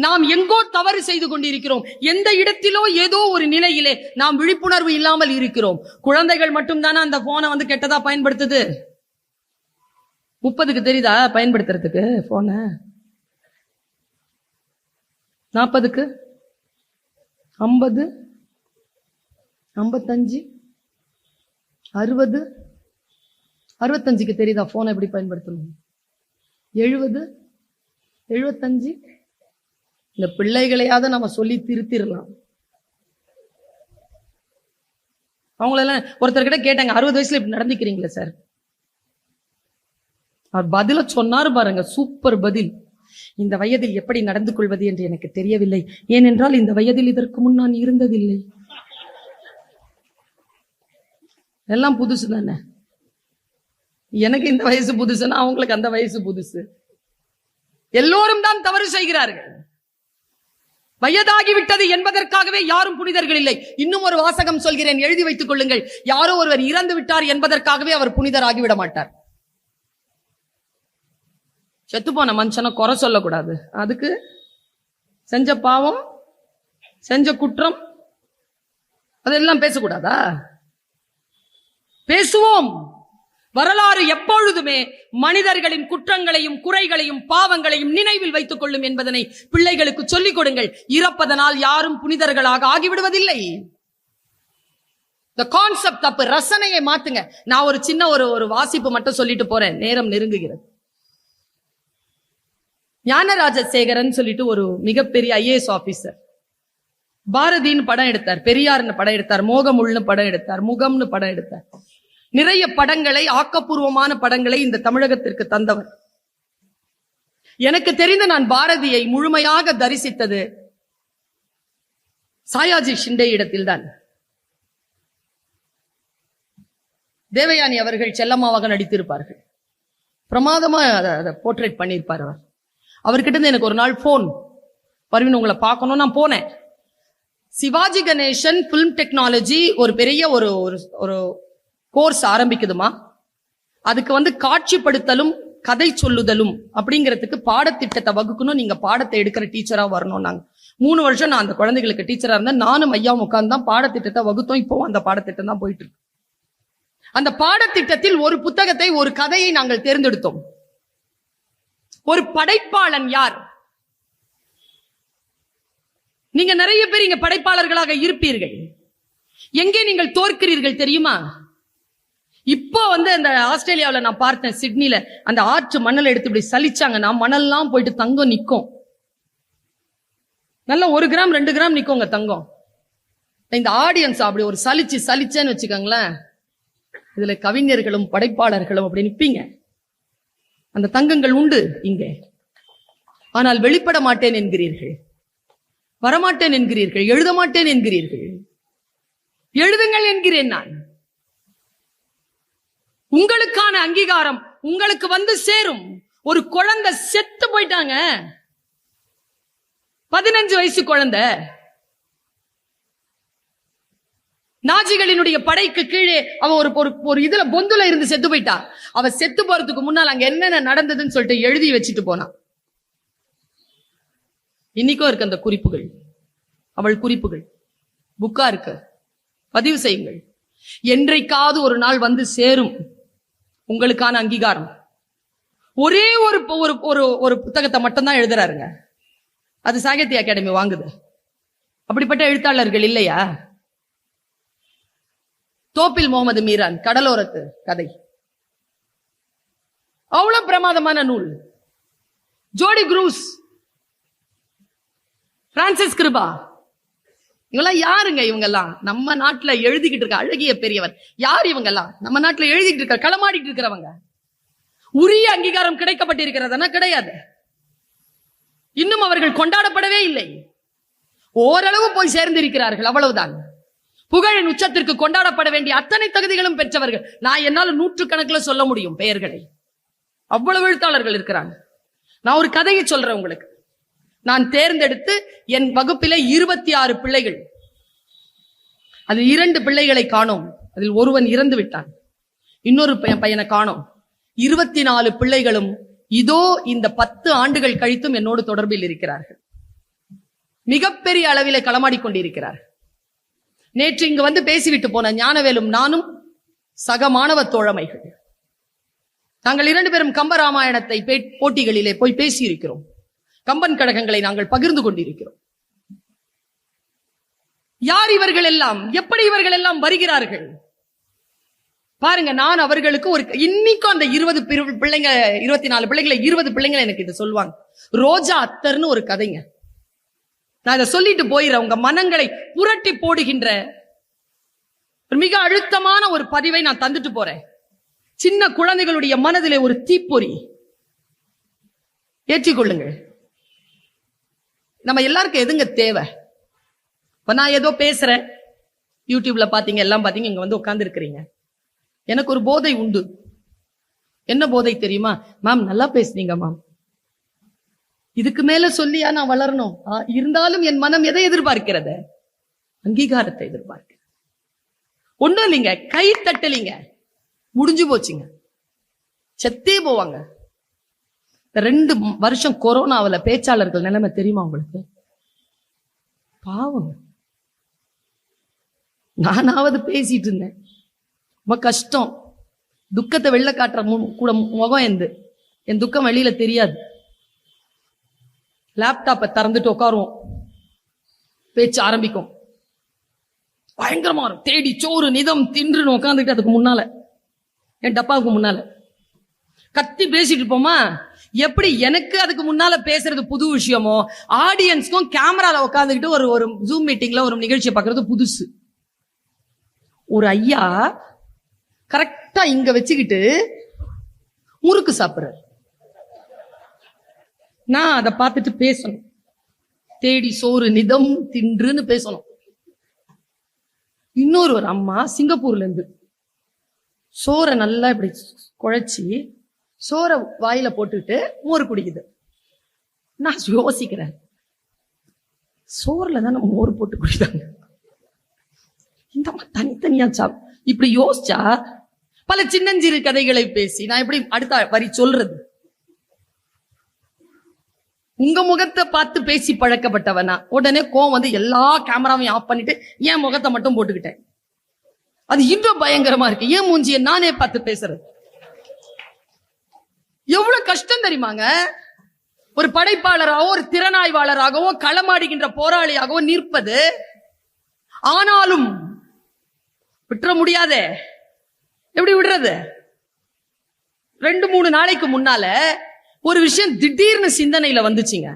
நாம் எங்கோ தவறு செய்து கொண்டிருக்கிறோம். எந்த இடத்திலோ ஏதோ ஒரு நிலையிலே நாம் விழிப்புணர்வு இல்லாமல் இருக்கிறோம். குழந்தைகள் மட்டும் தானே அந்த போனை கெட்டதா பயன்படுத்துது. 30க்கு தெரியுதா பயன்படுத்துறதுக்கு போன? 40க்கு 50 55 60 65க்கு தெரியுதா போனை எப்படி பயன்படுத்தணும்? 70 75 இந்த பிள்ளைகளையாவது நம்ம சொல்லி திருத்திடலாம். அவங்களெல்லாம் ஒருத்தர்கிட்ட கேட்டாங்க, 60 வயசுல இப்படி நடந்துக்கிறீங்களா சார்? அவர் பதில சொன்னாரு பாருங்க, சூப்பர் பதில். இந்த வயதில் எப்படி நடந்து கொள்வது என்று எனக்கு தெரியவில்லை, ஏனென்றால் இந்த வயதில் இதற்கு முன் நான் இருந்ததில்லை. எல்லாம் புதுசு தானே. எனக்கு இந்த வயசு புதுசுன்னா அவங்களுக்கு அந்த வயசு புதுசு. எல்லோரும் தான் தவறு செய்கிறார்கள். வயதாகிவிட்டது என்பதற்காகவே யாரும் புனிதர்கள் இல்லை. இன்னும் ஒரு வாசகம் சொல்கிறேன், எழுதி வைத்துக் கொள்ளுங்கள். யாரோ ஒருவர் இறந்து விட்டார் என்பதற்காகவே அவர் புனிதராகிவிட மாட்டார். செத்து போன மனுஷனை குறை சொல்லக்கூடாது. அதுக்கு செஞ்ச பாவம் செஞ்ச குற்றம் அதெல்லாம் பேசக்கூடாதா? பேசுவோம். வரலாறு எப்பொழுதுமே மனிதர்களின் குற்றங்களையும் குறைகளையும் பாவங்களையும் நினைவில் வைத்துக் கொள்ளும் என்பதனை பிள்ளைகளுக்கு சொல்லிக் கொடுங்கள். இறப்பதனால் யாரும் புனிதர்களாக ஆகிவிடுவதில்லை. இந்த கான்செப்ட் தப்பு. ரசனையை மாத்துங்க. நான் ஒரு சின்ன ஒரு வாசிப்பு மட்டும் சொல்லிட்டு போறேன், நேரம் நெருங்குகிறது. ஞானராஜசேகரன் சொல்லிட்டு ஒரு மிகப்பெரிய IAS ஆபீசர், பாரதின்னு படம் எடுத்தார், பெரியார்னு படம் எடுத்தார், மோகமுள்னு படம் எடுத்தார், முகம்னு படம் எடுத்தார். நிறைய படங்களை, ஆக்கப்பூர்வமான படங்களை இந்த தமிழகத்திற்கு தந்தவர். எனக்கு தெரிந்து நான் பாரதியை முழுமையாக தரிசித்தது சாயாஜி ஷிண்டே இடத்தில்தான். தேவயானி அவர்கள் செல்லம்மாவாக நடித்திருப்பார்கள். பிரமாதமா அதை போர்ட்ரேட் பண்ணியிருப்பார் அவர். அவர்கிட்ட இருந்து எனக்கு ஒரு நாள் போன், பர்வீன் உங்களை பார்க்கணும். நான் போனேன். சிவாஜி கணேசன் பிலிம் டெக்னாலஜி ஒரு பெரிய ஒரு கோர்ஸ் ஆரம்பிக்குதுமா, அதுக்கு காட்சிப்படுத்தலும் கதை சொல்லுதலும் அப்படிங்கிறதுக்கு பாடத்திட்டத்தை வகுக்கணும், நீங்க பாடத்தை எடுக்கிற டீச்சரா வரணும். நாங்க 3 வருஷம் நான் அந்த குழந்தைகளுக்கு டீச்சரா இருந்தேன். நானும் ஐயாவும் உட்கார்ந்து தான் பாடத்திட்டத்தை வகுத்தோம். இப்பவும் அந்த பாடத்திட்டம் தான் போயிட்டு இருக்கு. அந்த பாடத்திட்டத்தில் ஒரு புத்தகத்தை, ஒரு கதையை நாங்கள் தேர்ந்தெடுத்தோம். ஒரு படைப்பாளன் யார்? நீங்க நிறைய பேர் இங்க படைப்பாளர்களாக இருப்பீர்கள். எங்கே நீங்கள் தோற்கிறீர்கள் தெரியுமா? இப்போ அந்த ஆஸ்திரேலியாவில் நான் பார்த்தேன், சிட்னில அந்த ஆற்று மணல் எடுத்து இப்படி சலிச்சாங்கன்னா மணல்லாம் போயிட்டு தங்கம் நிக்கும். நல்ல 1 கிராம் 2 கிராம் நிக்குங்க தங்கம். இந்த ஆடியன்ஸ் அப்படி ஒரு சலிச்சேன்னு வச்சுக்கோங்களேன், இதுல கவிஞர்களும் படைப்பாளர்களும் அப்படி நிப்பீங்க. அந்த தங்கங்கள் உண்டு இங்கே, ஆனால் வெளிப்பட மாட்டேன் என்கிறீர்கள். வரமாட்டேன் என்கிறீர்கள், எழுத மாட்டேன் என்கிறீர்கள். எழுதுங்கள் என்கிறேன் நான். உங்களுக்கான அங்கீகாரம் உங்களுக்கு வந்து சேரும். ஒரு குழந்தை செத்து போயிட்டாங்க, 15 வயசு குழந்தை. நாஜிகளினுடைய படைக்கு கீழே அவன் ஒரு இதுல பொந்துல இருந்து செத்து போயிட்டா. அவ செத்து போறதுக்கு முன்னால் அங்க என்னென்ன நடந்ததுன்னு சொல்லிட்டு எழுதி வச்சுட்டு போனான். இன்னைக்கும் இருக்கு அந்த குறிப்புகள், அவள் குறிப்புகள் புக்கா இருக்கு, பதிவு செய்யுங்கள். என்றைக்காவது ஒரு நாள் வந்து சேரும் உங்களுக்கான அங்கீகாரம். ஒரே ஒரு புத்தகத்தை மட்டும்தான் எழுதுறாருங்க, அது சாகித்ய அகாடமி வாங்குது. அப்படிப்பட்ட எழுத்தாளர்கள் இல்லையா? தோப்பில் முகமது மீரான் கடலோரத்து கதை, அவ்வளவு பிரமாதமான நூல். ஜோடி குரூஸ், பிரான்சிஸ் கிருபா, இவங்கெல்லாம் யாருங்க? இவங்கெல்லாம் நம்ம நாட்டுல எழுதிக்கிட்டு இருக்க அழகிய பெரியவர். யார் இவங்கெல்லாம்? நம்ம நாட்டுல எழுதிக்கிட்டு இருக்க, களமாடிட்டு இருக்கிறவங்க. உரிய அங்கீகாரம் கிடைக்கப்பட்டிருக்கிறதுனா கிடையாது. இன்னும் அவர்கள் கொண்டாடப்படவே இல்லை. ஓரளவு போய் சேர்ந்திருக்கிறார்கள், அவ்வளவுதான். புகழின் உச்சத்திற்கு கொண்டாடப்பட வேண்டிய அத்தனை தகுதிகளும் பெற்றவர்கள். நான் என்னால் 100கணக்கில் சொல்ல முடியும் பெயர்களை. அவ்வளவு எழுத்தாளர்கள் இருக்கிறாங்க. நான் ஒரு கதையை சொல்றேன் உங்களுக்கு. நான் தேர்ந்தெடுத்து என் வகுப்பிலே 26 பிள்ளைகள், அதில் 2 பிள்ளைகளை காணோம். அதில் ஒருவன் இறந்து விட்டான், இன்னொரு பையனை காணோம். 24 பிள்ளைகளும் இதோ இந்த 10 ஆண்டுகள் கழித்தும் என்னோடு தொடர்பில் இருக்கிறார்கள். மிகப்பெரிய அளவிலே களமாடிக்கொண்டிருக்கிறார்கள். நேற்று இங்கு வந்து பேசிவிட்டு போன ஞானவேலும் நானும் சக மாணவ தோழமைகள். நாங்கள் 2 பேரும் கம்பராமாயணத்தை போட்டிகளிலே போய் பேசியிருக்கிறோம். கம்பன் கழகங்களை நாங்கள் பகிர்ந்து கொண்டிருக்கிறோம். யார் இவர்கள் எல்லாம்? எப்படி இவர்கள் எல்லாம் வருகிறார்கள் பாருங்க. நான் அவர்களுக்கு இன்னைக்கும் அந்த 20 பிள்ளைங்க, 24 பிள்ளைங்களை 20 பிள்ளைங்களை எனக்கு இது சொல்லுவாங்க. ரோஜா அத்தர்னு ஒரு கதைங்க. நான் இதை சொல்லிட்டு போயிடுறேன். உங்க மனங்களை புரட்டி போடுகின்ற மிக அழுத்தமான ஒரு பதிவை நான் தந்துட்டு போறேன். சின்ன குழந்தைகளுடைய மனதிலே ஒரு தீப்பொறி ஏற்றிக்கொள்ளுங்கள். நம்ம எல்லாருக்கும் எதுங்க தேவை? இப்ப நான் ஏதோ பேசுறேன், யூடியூப்ல பாத்தீங்க, எல்லாம் பாத்தீங்க, இங்க வந்து உட்கார்ந்து இருக்கிறீங்க. எனக்கு ஒரு போதை உண்டு. என்ன போதை தெரியுமா? மேம் நல்லா பேசுனீங்க மேம், இதுக்கு மேல சொல்லியா நான் வளரணும்? இருந்தாலும் என் மனம் எதை எதிர்பார்க்கிறது? அங்கீகாரத்தை எதிர்பார்க்க. ஒண்ணும் இல்லைங்க, கை தட்டலிங்க, முடிஞ்சு போச்சுங்க, செத்தே போவாங்க. 2 வருஷம் கொரோனாவில பேச்சாளர்கள் நிலைமை தெரியுமா உங்களுக்கு? பாவம். நானாவது பேசிட்டு இருந்தேன், ரொம்ப கஷ்டம். துக்கத்தை வெளில காட்டுற கூட முகம் என் துக்கம் வெளியில தெரியாது. லேப்டாப்பை திறந்துட்டு உட்காருவோம், பேச்சு ஆரம்பிக்கும், பயங்கரமா இருக்கும். தேடி சோறு நிதம் தின்றுன்னு உட்காந்துட்டு அதுக்கு முன்னால, என் டப்பாவுக்கு முன்னால கத்தி பேசிட்டு இருப்போமா. எப்படி எனக்கு அதுக்கு முன்னால பேசுறது புது விஷயமோ, ஆடியன்ஸ்க்கும் கேமரால உட்காந்துக்கிட்டு ஒரு ஜூம் மீட்டிங்ல ஒரு நிகழ்ச்சியை பார்க்கறது புதுசு. ஒரு ஐயா கரெக்டா இங்க வச்சுக்கிட்டு முறுக்கு சாப்பிடுற, நான் அதை பார்த்துட்டு பேசணும். தேடி சோறு நிதம் தின்றுன்னு பேசணும். இன்னொரு ஒரு அம்மா சிங்கப்பூர்ல இருந்து சோறை நல்லா இப்படி குழைச்சி சோறை வாயில போட்டுட்டு மோர் குடிக்குது. நான் யோசிக்கிறேன், சோறுல தானே மோர் போட்டு குடித்தாங்க, இந்த மாதிரி தனித்தனியா இப்படி யோசிச்சா பல சின்னஞ்சிறு கதைகளை பேசி நான் எப்படி அடுத்த வரி சொல்றது? உங்க முகத்தை பார்த்து பேசி பழக்கப்பட்டவனா உடனே கோவம் வந்து எல்லா கேமராவையும் ஆஃப் பண்ணிட்டு என் முகத்தை மட்டும் போட்டுக்கிட்டேன். அது இன்னும் பயங்கரமா இருக்கு. ஏன் மூஞ்சிய நானே பார்த்து பேசுறது எவ்வளவு கஷ்டம் தெரியுமாங்க? ஒரு படைப்பாளராகவோ ஒரு திறனாய்வாளராகவோ களமாடுகின்ற போராளியாகவோ நிற்பது. ஆனாலும் விட்டுற முடியாதே. எப்படி விடுறது? 2-3 நாளைக்கு முன்னால ஒரு விஷயம் திடீர்னு சிந்தனையில வந்துச்சுங்க.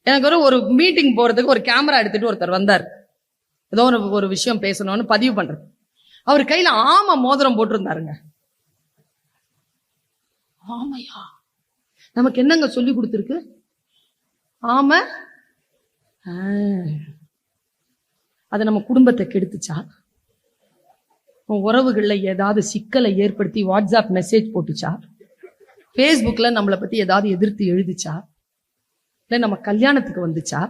எனக்கு ஒரு மீட்டிங் போறதுக்கு ஒரு கேமரா எடுத்துட்டு ஒருத்தர் வந்தார். ஏதோ ஒரு விஷயம் பேசணும்னு பதிவு பண்றது. அவர் கையில ஆமை மோதிரம் போட்டிருந்தாருங்க. ஆமையா? நமக்கு என்னங்க சொல்லி கொடுத்துருக்கு? ஆமை அது நம்ம குடும்பத்தை கெடுத்துச்சா? உறவுகள்ல ஏதாவது சிக்கலை ஏற்படுத்தி வாட்ஸ்அப் மெசேஜ் போட்டுச்சா? பேஸ்புக்ல நம்மளை பத்தி ஏதாவது எதிர்த்து எழுதிச்சா? இல்ல நம்ம கல்யாணத்துக்கு வந்துச்சா?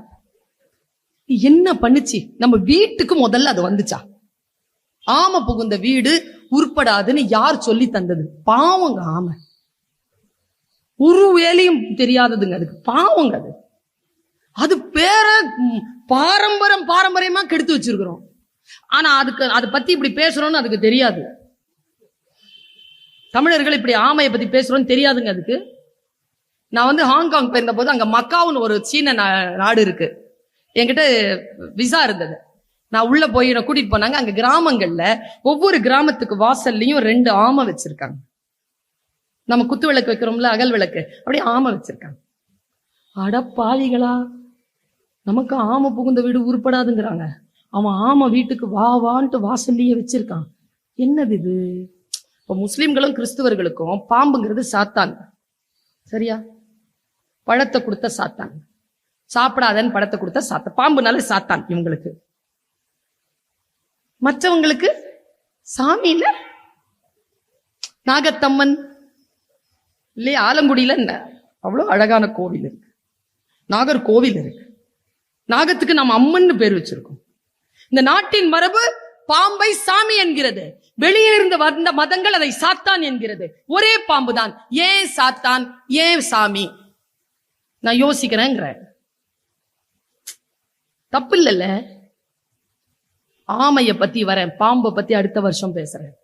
என்ன பண்ணுச்சு? நம்ம வீட்டுக்கு முதல்ல அது வந்துச்சா? ஆமை புகுந்த வீடு உருப்படாதுன்னு யார் சொல்லி தந்தது? பாவங்க ஆமை. ஒரு வேலையும் தெரியாததுங்க, அதுக்கு பாவங்க. அது பேர பாரம்பரியமா கெடுத்து வச்சிருக்கிறோம். ஆனா அதுக்கு அதை பத்தி இப்படி பேசுறோம்னு அதுக்கு தெரியாது. தமிழர்கள் இப்படி ஆமையை பத்தி பேசுறோம்னு தெரியாதுங்க அதுக்கு. நான் ஹாங்காங் போயிருந்த போது அங்க மக்காவுன்னு ஒரு சீன நாடு இருக்கு. என்கிட்ட விசா இருந்தது. நான் உள்ள போய் கூட்டிட்டு போனாங்க. அங்க கிராமங்கள்ல ஒவ்வொரு கிராமத்துக்கு வாசல்லையும் 2 ஆமை வச்சிருக்காங்க. நம்ம குத்து விளக்கு வைக்கிறோம்ல, அகல் விளக்கு, அப்படியே ஆமை வச்சிருக்காங்க. அடப்பாவிகளா, நமக்கு ஆமை புகுந்த வீடு உருப்படாதுங்கிறாங்க. அவன் ஆமை வீட்டுக்கு வான்ட்டு வாசல்லையே வச்சிருக்கான். என்னது இது? இப்ப முஸ்லிம்களும் கிறிஸ்துவர்களுக்கும் பாம்புங்கிறது சாத்தான். சரியா? பழத்தை கொடுத்த சாத்தான். சாப்பிடாதன்னு பழத்தை கொடுத்த சாத்தான். பாம்புனால சாத்தான் இவங்களுக்கு. மற்றவங்களுக்கு சாமி இல்ல, நாகத்தம்மன் இல்லையா? ஆலங்குடியில அவ்வளவு அழகான கோவில் இருக்கு, நாகர் கோவில் இருக்கு. நாகத்துக்கு நம்ம அம்மன்னு பேர் வச்சிருக்கோம். இந்த நாட்டின் மரபு பாம்பை சாமி என்கிறது. வெளியே இருந்து வந்த மதங்கள் அதை சாத்தான் என்கிறது. ஒரே பாம்பு தான். ஏன் சாத்தான், ஏன் சாமி? நான் யோசிக்கிறேங்கிற. தப்பு இல்லைல்ல. ஆமைய பத்தி வரேன், பாம்பை பத்தி அடுத்த வருஷம் பேசுறேன்.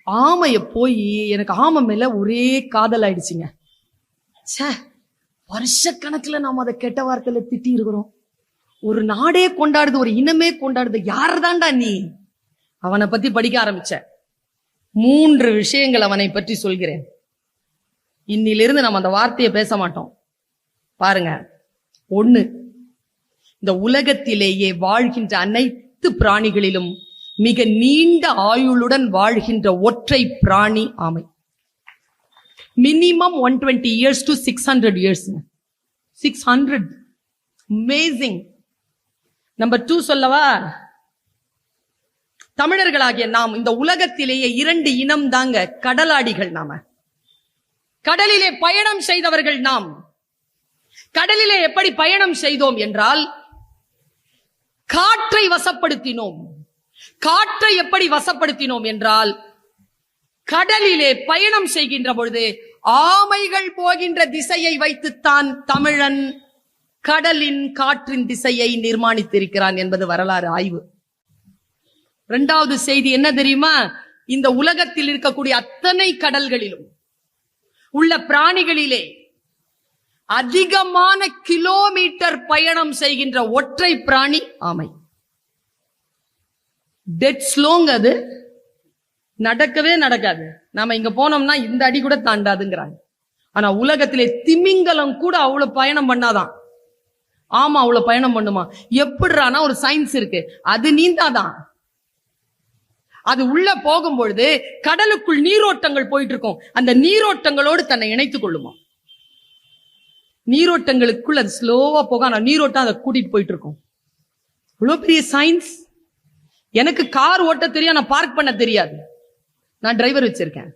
ஆமைய போய் எனக்கு ஆமை மேல ஒரே காதல் ஆயிடுச்சுங்க. வருஷ கணக்குல நாம அதை கெட்ட வார்த்தையில திட்டி இருக்கிறோம். ஒரு நாடே கொண்டாடுது, ஒரு இனமே கொண்டாடுது. யார்தான்டா நீ? அவனை பத்தி படிக்க ஆரம்பிச்ச. 3 விஷயங்கள் அவனை பற்றி சொல்கிறேன். இன்னிலிருந்து நம்ம அந்த வார்த்தையை பேச மாட்டோம். பாருங்க. 1, இந்த உலகத்திலேயே வாழ்கின்ற அனைத்து பிராணிகளிலும் மிக நீண்ட ஆயுளுடன் வாழ்கின்ற ஒற்றை பிராணி ஆமை. Minimum 120 years to 600 years. 600. Amazing. Number 2 சொல்லவா? தமிழர்களாகிய நாம் இந்த உலகத்திலேயே 2 இனம் தாங்க கடலாடிகள். நாம கடலிலே பயணம் செய்தவர்கள். நாம் கடலிலே எப்படி பயணம் செய்தோம் என்றால், காற்றை வசப்படுத்தினோம். காற்றை எப்படி வசப்படுத்தினோம் என்றால், கடலிலே பயணம் செய்கின்ற பொழுது ஆமைகள் போகின்ற திசையை வைத்துத்தான் தமிழன் கடலின் காற்றின் திசையை நிர்மாணித்திருக்கிறான் என்பது வரலாறு ஆய்வு. 2வது செய்தி என்ன தெரியுமா? இந்த உலகத்தில் இருக்கக்கூடிய அத்தனை கடல்களிலும் உள்ள பிராணிகளிலே அதிகமான கிலோமீட்டர் பயணம் செய்கின்ற ஒற்றை பிராணி ஆமை. டெட் ஸ்லோங்க. அது நடக்கவே நடக்காது. நாம இங்க போனோம்னா இந்த அடி கூட தாண்டாதுங்கிறாங்க. ஆனா உலகத்திலே திமிங்கலம் கூட அவ்வளவு பயணம் பண்ணாதான். ஆமா, அவ்வளவு பயணம் பண்ணுமா? எப்படிறானா ஒரு சயின்ஸ் இருக்கு. அது நீந்தாதான். அது உள்ள போகும்பொழுது கடலுக்குள் நீரோட்டங்கள் போயிட்டு இருக்கும். அந்த நீரோட்டங்களோடு தன்னை இணைத்துக் கொள்ளுமா. நீரோட்டங்களுக்குள் அது ஸ்லோவா போக, ஆனா நீரோட்டம் அதை கூட்டிட்டு போயிட்டு இருக்கும். இவ்வளவு பெரிய சயின்ஸ். எனக்கு கார் ஓட்ட தெரியும், நான் பார்க் பண்ண தெரியாது. நான் டிரைவர் வச்சிருக்கேன்.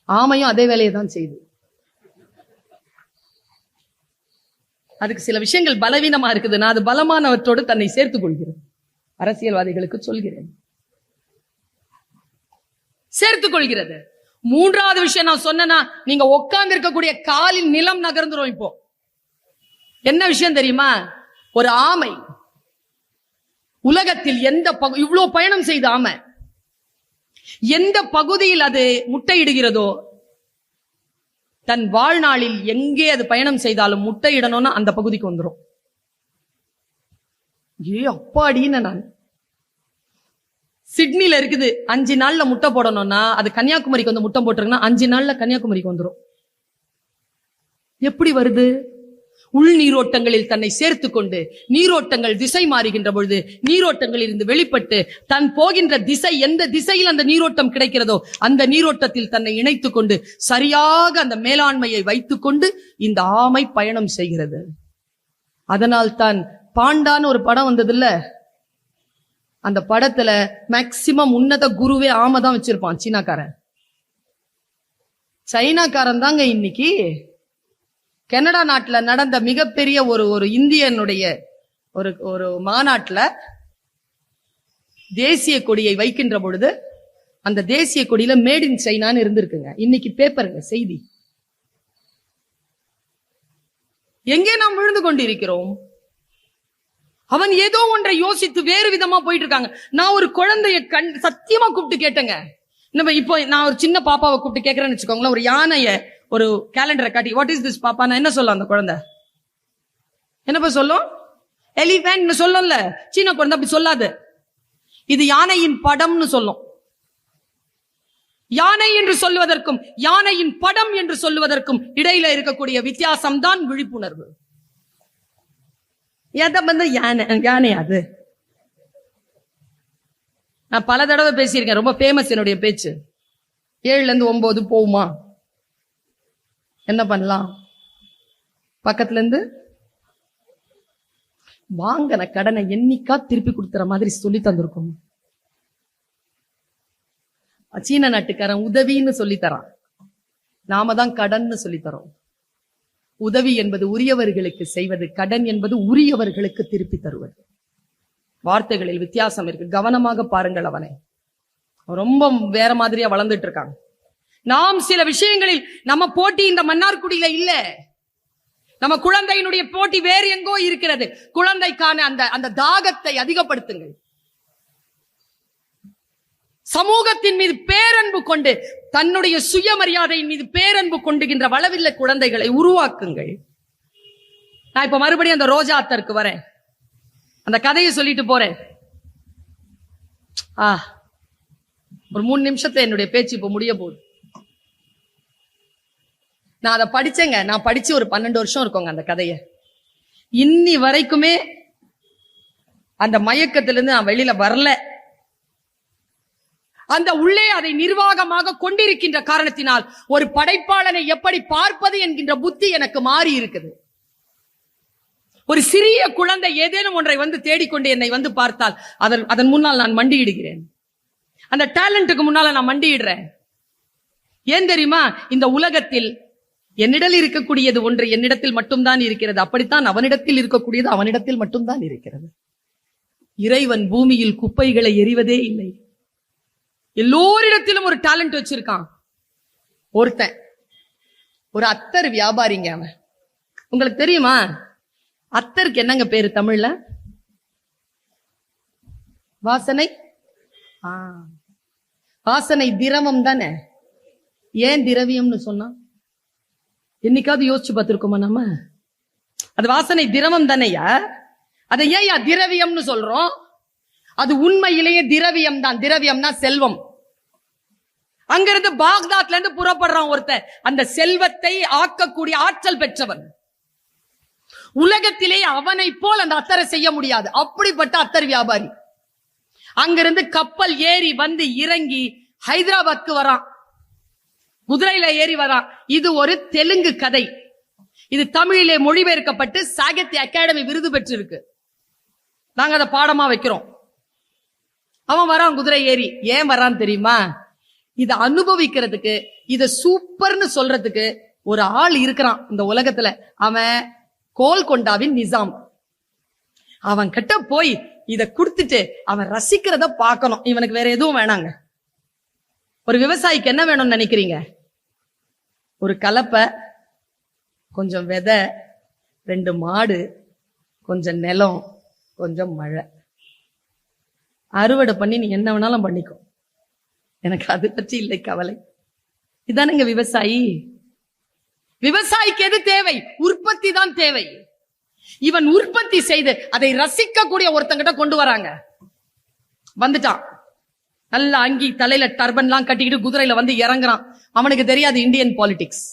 ஆமையும் அதே வேலையை தான் செய்யுது. அதுக்கு சில விஷயங்கள் பலவீனமா இருக்குது. நான் அது பலமானவற்றோடு தன்னை சேர்த்துக் கொள்கிறேன். அரசியல்வாதிகளுக்கு சொல்கிறேன், சேர்த்துக் கொள்கிறது. 3வது விஷயம் நான் சொன்னா, நீங்க உட்கார்ந்து இருக்கக்கூடிய காலில் நிலம் நகர்ந்துரும். இப்போ என்ன விஷயம் தெரியுமா? ஒரு ஆமை உலகத்தில் எந்த இவ்வளவு பயணம் செய்த ஆமை எந்த பகுதியில் அது முட்டையிடுகிறதோ, தன் வாழ்நாளில் எங்கே அது பயணம் செய்தாலும் முட்டையிடணும்னா அந்த பகுதிக்கு வந்துடும். அப்பாடின்னு நான் சிட்னில இருக்குது. 5 நாள்ல முட்டை போடணும்னா அது கன்னியாகுமரிக்கு வந்து முட்டை போட்டுருக்குன்னா 5 நாள்ல கன்னியாகுமரிக்கு வந்துடும். எப்படி வருது? உள் நீரோட்டங்களில் தன்னை சேர்த்து கொண்டு நீரோட்டங்கள் திசை மாறுகின்ற பொழுது நீரோட்டங்களில் இருந்து வெளிப்பட்டு தன் போகின்ற திசை எந்த திசையில் அந்த நீரோட்டம் கிடைக்கிறதோ அந்த நீரோட்டத்தில் தன்னை இணைத்துக் கொண்டு சரியாக அந்த மேலாண்மையை வைத்துக் கொண்டு இந்த ஆமை பயணம் செய்கிறது. அதனால் தான் பாண்டான்னு ஒரு படம் வந்தது இல்ல, அந்த படத்துல மேக்சிமம் உன்னத குருவே ஆமை தான் வச்சிருப்பான். சைனாக்காரன் தாங்க இன்னைக்கு கனடா நாட்டுல நடந்த மிகப்பெரிய ஒரு இந்தியனுடைய ஒரு மாநாட்டுல தேசிய கொடியை வைக்கின்ற பொழுது அந்த தேசிய கொடியில மேட் இன் சைனான்னு இருந்திருக்குங்க. இன்னைக்கு பேப்பருங்க செய்தி. எங்கே நாம் விழுந்து கொண்டிருக்கிறோம்? அவன் ஏதோ ஒன்றை யோசித்து வேறு விதமா போயிட்டு இருக்காங்க. நான் ஒரு குழந்தைய சத்தியமா கூப்பிட்டு கேட்டேங்க. இப்போ நான் ஒரு சின்ன பாப்பாவை கூப்பிட்டு கேட்கறேன்னு வச்சுக்கோங்களேன், ஒரு யானைய ஒரு கேலண்டரை காட்டி வாட் இஸ் திஸ் பாப்பா, நான் என்ன சொல்லும் அந்த குழந்தை? என்னப்பா சொல்லும்? எலிபென்ட் சொல்லும்ல. சீன குழந்தை அப்படி சொல்லாது, இது யானையின் படம்னு சொல்லும். யானை என்று சொல்லுவதற்கும் யானையின் படம் என்று சொல்லுவதற்கும் இடையில இருக்கக்கூடிய வித்தியாசம் தான் விழிப்புணர்வு. யானை அது நான் பல தடவை பேசியிருக்கேன். ரொம்ப ஃபேமஸ் என்னுடைய பேச்சு. 7ல இருந்து 9 போகுமா? என்ன பண்ணலாம்? பக்கத்துல இருந்து வாங்கின கடனை என்னைக்கா திருப்பி கொடுத்துற மாதிரி சொல்லி தந்திருக்கோம். சீன நாட்டுக்காரன் உதவின்னு சொல்லி தரான், நாம தான் கடன் சொல்லி தரோம். உதவி என்பது உரியவர்களுக்கு செய்வது, கடன் என்பது உரியவர்களுக்கு திருப்பி தருவது. வார்த்தைகளில் வித்தியாசம் இருக்கு, கவனமாக பாருங்கள். அவனை ரொம்ப வேற மாதிரியா வளர்ந்துட்டு இருக்காங்க. நாம் சில விஷயங்களில் நம்ம போட்டி இந்த மன்னார்குடியில இல்ல, நம்ம குழந்தையினுடைய போட்டி வேறு எங்கோ இருக்கிறது. குழந்தைக்கான அந்த தாகத்தை அதிகப்படுத்துங்கள். சமூகத்தின் மீது பேரன்பு கொண்டு தன்னுடைய சுயமரியாதையின் மீது பேரன்பு கொண்டுகின்ற வளவில்லை குழந்தைகளை உருவாக்குங்கள். நான் இப்ப மறுபடியும் அந்த ரோஜா அத்தருக்கு வரேன், அந்த கதையை சொல்லிட்டு போறேன். ஒரு 3 நிமிஷத்துல என்னுடைய பேச்சு இப்ப முடிய போகுது. நான் அதை படிச்சேங்க. நான் படிச்சு ஒரு 12 வருஷம் இருக்கோங்க அந்த கதைய. இன்னி வரைக்குமே அந்த மயக்கத்திலிருந்து நான் வெளியில வரல. அந்த உள்ளே அதை நிர்வாகமாக கொண்டிருக்கின்ற காரணத்தினால் ஒரு படைப்பாளனை எப்படி பார்ப்பது என்கின்ற புத்தி எனக்கு மாறி இருக்குது. ஒரு சிறிய குழந்தை ஏதேனும் ஒன்றை வந்து தேடிக்கொண்டு என்னை வந்து பார்த்தால் அதன் முன்னால் நான் மண்டியிடுகிறேன். அந்த டேலண்ட்டுக்கு முன்னால நான் மண்டியிடுறேன். ஏன் தெரியுமா? இந்த உலகத்தில் என்னிடத்தில் இருக்கக்கூடியது ஒன்று என்னிடத்தில் மட்டும்தான் இருக்கிறது. அப்படித்தான் அவனிடத்தில் இருக்கக்கூடியது அவனிடத்தில் மட்டும்தான் இருக்கிறது. இறைவன் பூமியில் குப்பைகளை எறிவதே இல்லை. எல்லோரிடத்திலும் ஒரு டேலண்ட் வச்சிருக்கான். ஒருத்தன் ஒரு அத்தர் வியாபாரிங்க. அவன், உங்களுக்கு தெரியுமா அத்தருக்கு என்னங்க பேரு தமிழ்ல? வாசனை. வாசனை திரவம் தானே. ஏன் திரவியம்னு சொன்னா? என்னைக்காவது யோசிச்சு பார்த்திருக்கோமா நம்ம? அது வாசனை திரவம் தானேயா. அதை ஏன் திரவியம்னு சொல்றோம்? அது உண்மையிலேயே திரவியம் தான். திரவியம்னா செல்வம். அங்கிருந்து பாக்தாத்ல இருந்து புறப்படுறான் ஒருத்தன், அந்த செல்வத்தை ஆக்கக்கூடிய ஆற்றல் பெற்றவன். உலகத்திலே அவனை போல் அந்த அத்தரை செய்ய முடியாது. அப்படிப்பட்ட அத்தர் வியாபாரி. அங்கிருந்து கப்பல் ஏறி வந்து இறங்கி ஹைதராபாத்க்கு வரான். குதிரையில ஏறி வரான். இது ஒரு தெலுங்கு கதை. இது தமிழிலே மொழிபெயர்க்கப்பட்டு சாகித்ய அகாடமி விருது பெற்றிருக்கு. நாங்க அதை பாடமா வைக்கிறோம். அவன் வரான் குதிரை ஏறி. ஏன் வரான் தெரியுமா? இத அனுபவிக்கிறதுக்கு, இத சூப்பர்னு சொல்றதுக்கு ஒரு ஆள் இருக்கிறான் இந்த உலகத்துல. அவன் கோல்கொண்டாவின் நிசாம். அவன் கிட்ட போய் இத குடுத்துட்டு அவன் ரசிக்கிறத பார்க்கணும். இவனுக்கு வேற எதுவும் வேணாங்க. ஒரு விவசாயிக்கு என்ன வேணும்னு நினைக்கிறீங்க? ஒரு கலப்பை, கொஞ்சம் விதை, 2 மாடு, கொஞ்சம் நிலம், கொஞ்சம் மழை. அறுவடை பண்ணி நீ என்ன வேணாலும் பண்ணிக்கோ, எனக்கு அது பற்றி இல்லை கவலை. இதானுங்க விவசாயி. விவசாயிக்கு எது தேவை? உற்பத்தி தான் தேவை. இவன் உற்பத்தி செய்து அதை ரசிக்கக்கூடிய ஒருத்தங்கிட்ட கொண்டு வராங்க. வந்துட்டான், நல்ல அங்கி, தலையில டர்பன்லாம் கட்டிக்கிட்டு குதிரையில வந்து இறங்குறான். அவனுக்கு தெரியாது இந்தியன் பாலிடிக்ஸ்.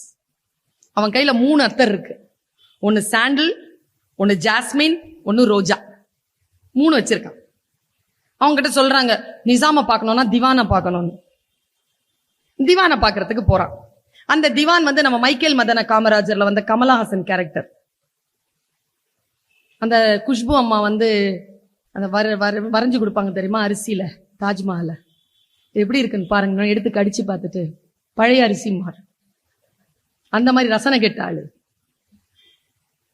அவன் கையில 3 அத்தர் இருக்கு. ஒன்னு சாண்டில், ஒன்னு ஜாஸ்மின், ஒன்னு ரோஜா, 3 வச்சிருக்கான். அவங்க கிட்ட சொல்றாங்க நிசாம பார்க்கணும்னா திவானை பார்க்கணும்னு. திவானை பார்க்கறதுக்கு போறான். அந்த திவான் வந்து நம்ம மைக்கேல் மதன காமராஜர்ல வந்த கமலஹாசன் கேரக்டர். அந்த குஷ்பு அம்மா வந்து அந்த வரைஞ்சு கொடுப்பாங்க தெரியுமா அரிசியில, தாஜ்மஹால எப்படி இருக்குன்னு பாருங்க, எடுத்து கடிச்சு பார்த்துட்டு பழைய அரிசி மாறு. அந்த மாதிரி ரசனை கெட்ட ஆளு.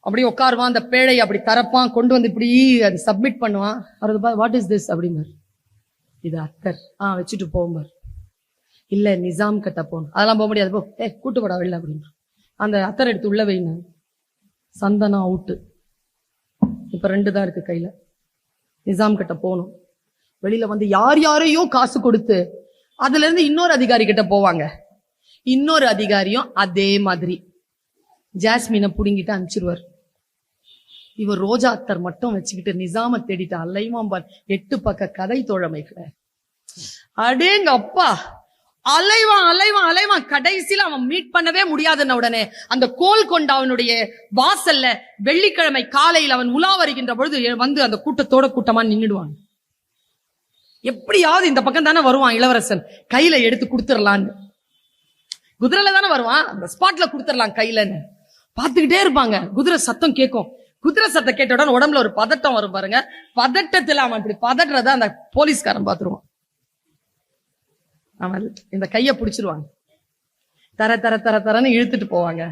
அப்படி உட்காருவான், அந்த பேழை அப்படி தரப்பான், கொண்டு வந்து இப்படி அது சப்மிட் பண்ணுவான். அவரது வாட் இஸ் திஸ் அப்படிம்பாரு. இது அத்தர். வச்சுட்டு போகும்பாரு. இல்ல நிசாம் கிட்ட போகணும். அதெல்லாம் போக முடியாது, போ கூட்டு போடா வெளில அப்படின்னு. அந்த அத்தர் எடுத்து உள்ள வைங்க. சந்தனம் அவுட்டு. இப்ப 2 தான் இருக்கு கையில. நிசாம் கிட்ட போகணும். வெளியில வந்து யாரையோ காசு கொடுத்து அதுல இருந்து இன்னொரு அதிகாரி கிட்ட போவாங்க. இன்னொரு அதிகாரியும் அதே மாதிரி ஜாஸ்மினை புடுங்கிட்டு அனுப்பிச்சிருவார். இவர் ரோஜா அத்தர் மட்டும் வச்சுக்கிட்டு நிசாம தேடிட்டு அலைவாம்பார். 8 பக்க கதை தோழமைகளை. அடேங்க அப்பா, அலைவான். கடைசியில அவன் மீட் பண்ணவே முடியாதுன்ன உடனே அந்த கோல்கொண்டாவனுடைய வாசல்ல வெள்ளிக்கிழமை காலையில் அவன் உலா வருகின்ற பொழுது வந்து அந்த கூட்டமா நின்னுடுவான். எப்படியாவது இந்த பக்கம் தானே வருவான் இளவரசன், கையில எடுத்து கொடுத்துடலான்னு. குதிரையில தானே வருவான், அந்த ஸ்பாட்ல கொடுத்துடலாம் கையிலன்னு பாத்துக்கிட்டே இருப்பாங்க. குதிரை சத்தம் கேட்கும். குதிரை சத்தம் கேட்ட உடனே உடம்புல ஒரு பதட்டம் வரும் பாருங்க. பதட்டத்துல அவன் இப்படி பதற்றத அந்த போலீஸ்காரன் பாத்துருவான். அவன் இந்த கைய பிடிச்சிருவாங்க. தரன்னு இழுத்துட்டு போவாங்க.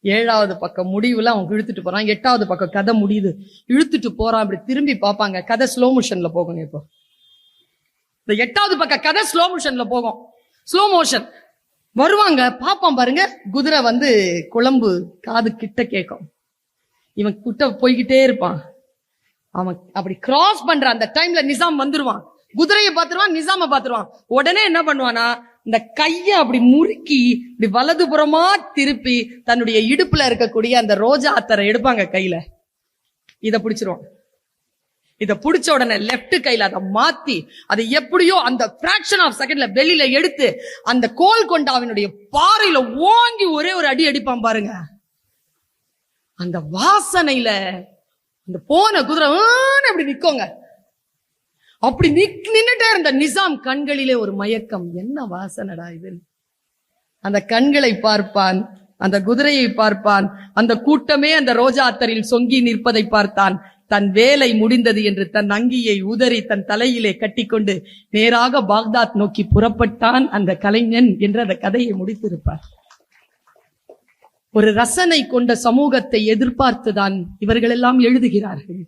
7வது பக்கம் முடிவுல அவன் இழுத்துட்டு போறான். 8வது பக்கம் கதை முடியுது, இழுத்துட்டு போறான். அப்படி திரும்பி பார்ப்பாங்க. கதை ஸ்லோ மோஷன்ல போகும். இப்போ இந்த 8வது பக்கம் கதை ஸ்லோ மோஷன்ல போகும். ஸ்லோ மோஷன் வருவாங்க, பாப்பான் பாருங்க. குதிரை வந்து குழம்பு காது கிட்ட கேட்கும். இவன் கிட்ட போய்கிட்டே இருப்பான். அவன் அப்படி கிராஸ் பண்ற அந்த டைம்ல நிசாம் வந்துருவான். குதிரையை பாத்துருவான், நிசாம பாத்துருவான். உடனே என்ன பண்ணுவானா, இந்த கைய அப்படி முறுக்கி இப்படி வலதுபுறமா திருப்பி தன்னுடைய இடுப்புல இருக்கக்கூடிய அந்த ரோஜா அத்தரை எடுப்பாங்க கையில. இத பிடிச்சிருவான். இத பிடிச்ச உடனே லெப்ட் கையில அதை மாத்தி அதை எப்படியோ அந்த பிராக்ஷன் ஆஃப் செகண்ட்ல வெளியில எடுத்து அந்த கோல்கொண்டாவினுடைய பாறையில ஓங்கி ஒரே ஒரு அடி அடிப்பான் பாருங்க. அந்த வாசனையில அந்த போன குதிரை அப்படி நிக்கோங்க. அப்படி நின்னுட்டே இருந்த நிசாம் கண்களிலே ஒரு மயக்கம். என்ன வாசனடா இது? அந்த கண்களை பார்ப்பான், அந்த குதிரையை பார்ப்பான், அந்த கூட்டமே அந்த ரோஜா அத்தரில் சொங்கி நிற்பதை பார்த்தான். தன் வேலை முடிந்தது என்று தன் அங்கியை உதறி தன் தலையிலே கட்டிக்கொண்டு நேராக பாக்தாத் நோக்கி புறப்பட்டான் அந்த கலைஞன் என்று அந்த கதையை முடித்திருப்பார். ஒரு ரசனை கொண்ட சமூகத்தை எதிர்பார்த்துதான் இவர்கள் எல்லாம் எழுதுகிறார்கள்.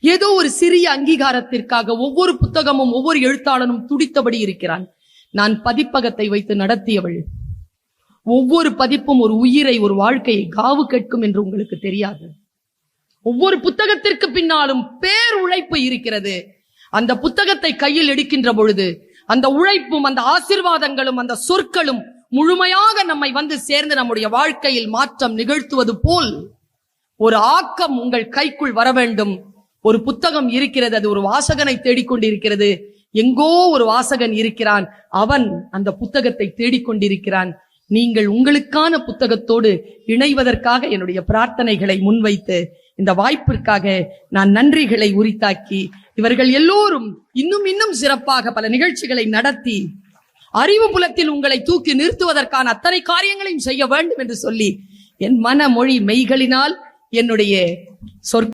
ஏதோ ஒரு சிறிய அங்கீகாரத்திற்காக ஒவ்வொரு புத்தகமும் ஒவ்வொரு எழுத்தாளனும் துடித்தபடி இருக்கிறான். நான் பதிப்பகத்தை வைத்து நடத்தியவள். ஒவ்வொரு பதிப்பும் ஒரு உயிரை, ஒரு வாழ்க்கையை காவு கேட்கும் என்று உங்களுக்கு தெரியாது. ஒவ்வொரு புத்தகத்திற்கு பின்னாலும் பேர் உழைப்பு இருக்கிறது. அந்த புத்தகத்தை கையில் எடுக்கின்ற பொழுது அந்த உழைப்பும் அந்த ஆசீர்வாதங்களும் அந்த சொற்களும் முழுமையாக நம்மை வந்து சேர்ந்து நம்முடைய வாழ்க்கையில் மாற்றம் நிகழ்த்துவது போல் ஒரு ஆக்கம் உங்கள் கைக்குள் வர வேண்டும். ஒரு புத்தகம் இருக்கிறது, அது ஒரு வாசகனை தேடிக்கொண்டிருக்கிறது. எங்கோ ஒரு வாசகன் இருக்கிறான், அவன் அந்த புத்தகத்தை தேடிக்கொண்டிருக்கிறான். நீங்கள் உங்களுக்கான புத்தகத்தோடு இணைவதற்காக என்னுடைய பிரார்த்தனைகளை முன்வைத்து இந்த வாய்ப்பிற்காக நான் நன்றிகளை உரித்தாக்கி, இவர்கள் எல்லோரும் இன்னும் சிறப்பாக பல நிகழ்ச்சிகளை நடத்தி அறிவு புலத்தில் உங்களை தூக்கி நிறுத்துவதற்கான அத்தனை காரியங்களையும் செய்ய வேண்டும் என்று சொல்லி என் மன மொழி மெய்களினால் என்னுடைய சொற்கள்